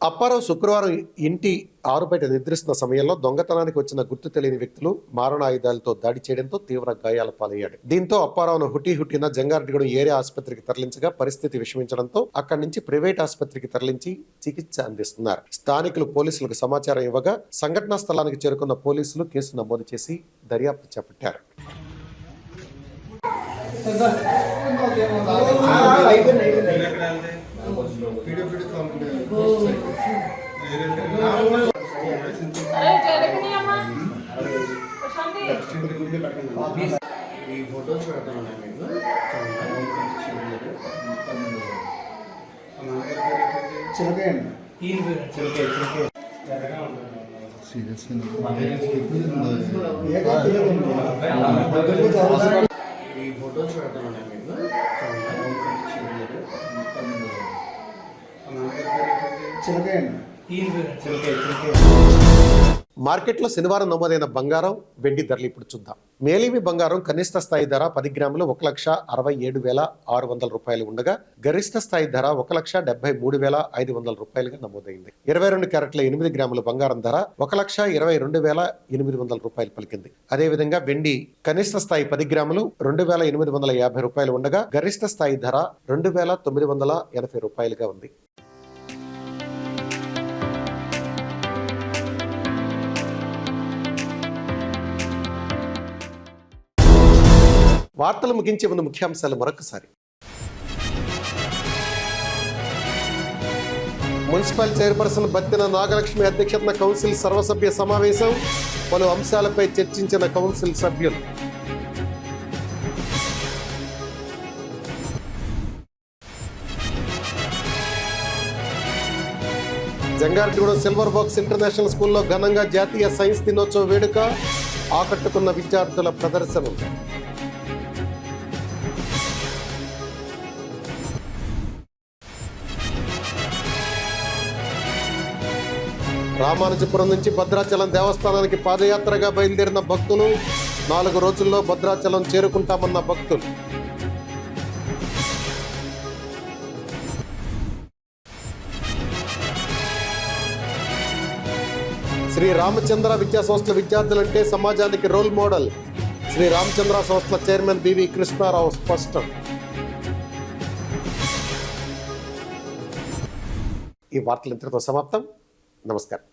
అప్పారావు శుక్రవారం ఇంటి ఆరుబయట నిద్రిస్తున్న సమయంలో దొంగతనానికి వచ్చిన గుర్తు తెలియని వ్యక్తులు మారణాయుధాలతో దాడి చేయడంతో తీవ్ర గాయాల పాలయ్యాడు. దీంతో అప్పారావును హుటీహుటిన జంగారెడ్డిగూడెం ఏరియా ఆసుపత్రికి తరలించగా పరిస్థితి విషమించడంతో అక్కడి నుంచి ప్రైవేట్ ఆసుపత్రికి తరలించి చికిత్స అందిస్తున్నారు. స్థానికులు పోలీసులకు సమాచారం ఇవ్వగా సంఘటనా స్థలానికి చేరుకున్న పోలీసులు కేసు నమోదు చేసి దర్యాప్తు చేపట్టారు. ఈ ఫోటోస్ పెడతాను ఈ ఫోటోస్ పెడతాను మార్కెట్లో శనివారం నమోదైన బంగారం వెండి ధరలు ఇప్పుడు చూద్దాం. మేలిమి బంగారం కనిష్ట స్థాయి ధర 10 గ్రాములు 1,67,600 రూపాయలు ఉండగా గరిష్ట స్థాయి ధర 1,73,500 రూపాయలుగా నమోదైంది. 22 క్యారెట్ల 8 గ్రాముల బంగారం ధర 1,22,800 రూపాయలు పలికింది. అదేవిధంగా వెండి కనిష్ట స్థాయి 10 గ్రాములు 2,850 రూపాయలు ఉండగా గరిష్ట స్థాయి ధర 2,980 రూపాయలుగా ఉంది. వార్తలు ముగించే ముందు ముఖ్యాంశాలు మరొకసారి. మున్సిపల్ చైర్పర్సన్ బత్తిన నాగలక్ష్మి అధ్యక్షతన కౌన్సిల్ సర్వసభ్య సమావేశం. పలు అంశాలపై చర్చించిన కౌన్సిల్ సభ్యులు. జంగారెడ్డిగూడెం సిల్వర్ బాక్స్ ఇంటర్నేషనల్ స్కూల్లో ఘనంగా జాతీయ సైన్స్ దినోత్సవ వేడుక. ఆకట్టుకున్న విద్యార్థుల ప్రదర్శనలు. రామానుజపురం నుంచి భద్రాచలం దేవస్థానానికి పాదయాత్రగా బయలుదేరిన భక్తులు. 4 రోజుల్లో భద్రాచలం చేరుకుంటామన్న భక్తులు. శ్రీ రామచంద్ర విద్యా సంస్థల విద్యార్థులంటే సమాజానికి రోల్ మోడల్. శ్రీ రామచంద్ర సంస్థల చైర్మన్ బివి కృష్ణారావు స్పష్టం. ఈ వార్తలు ఇంతటితో సమాప్తం. నమస్కారం.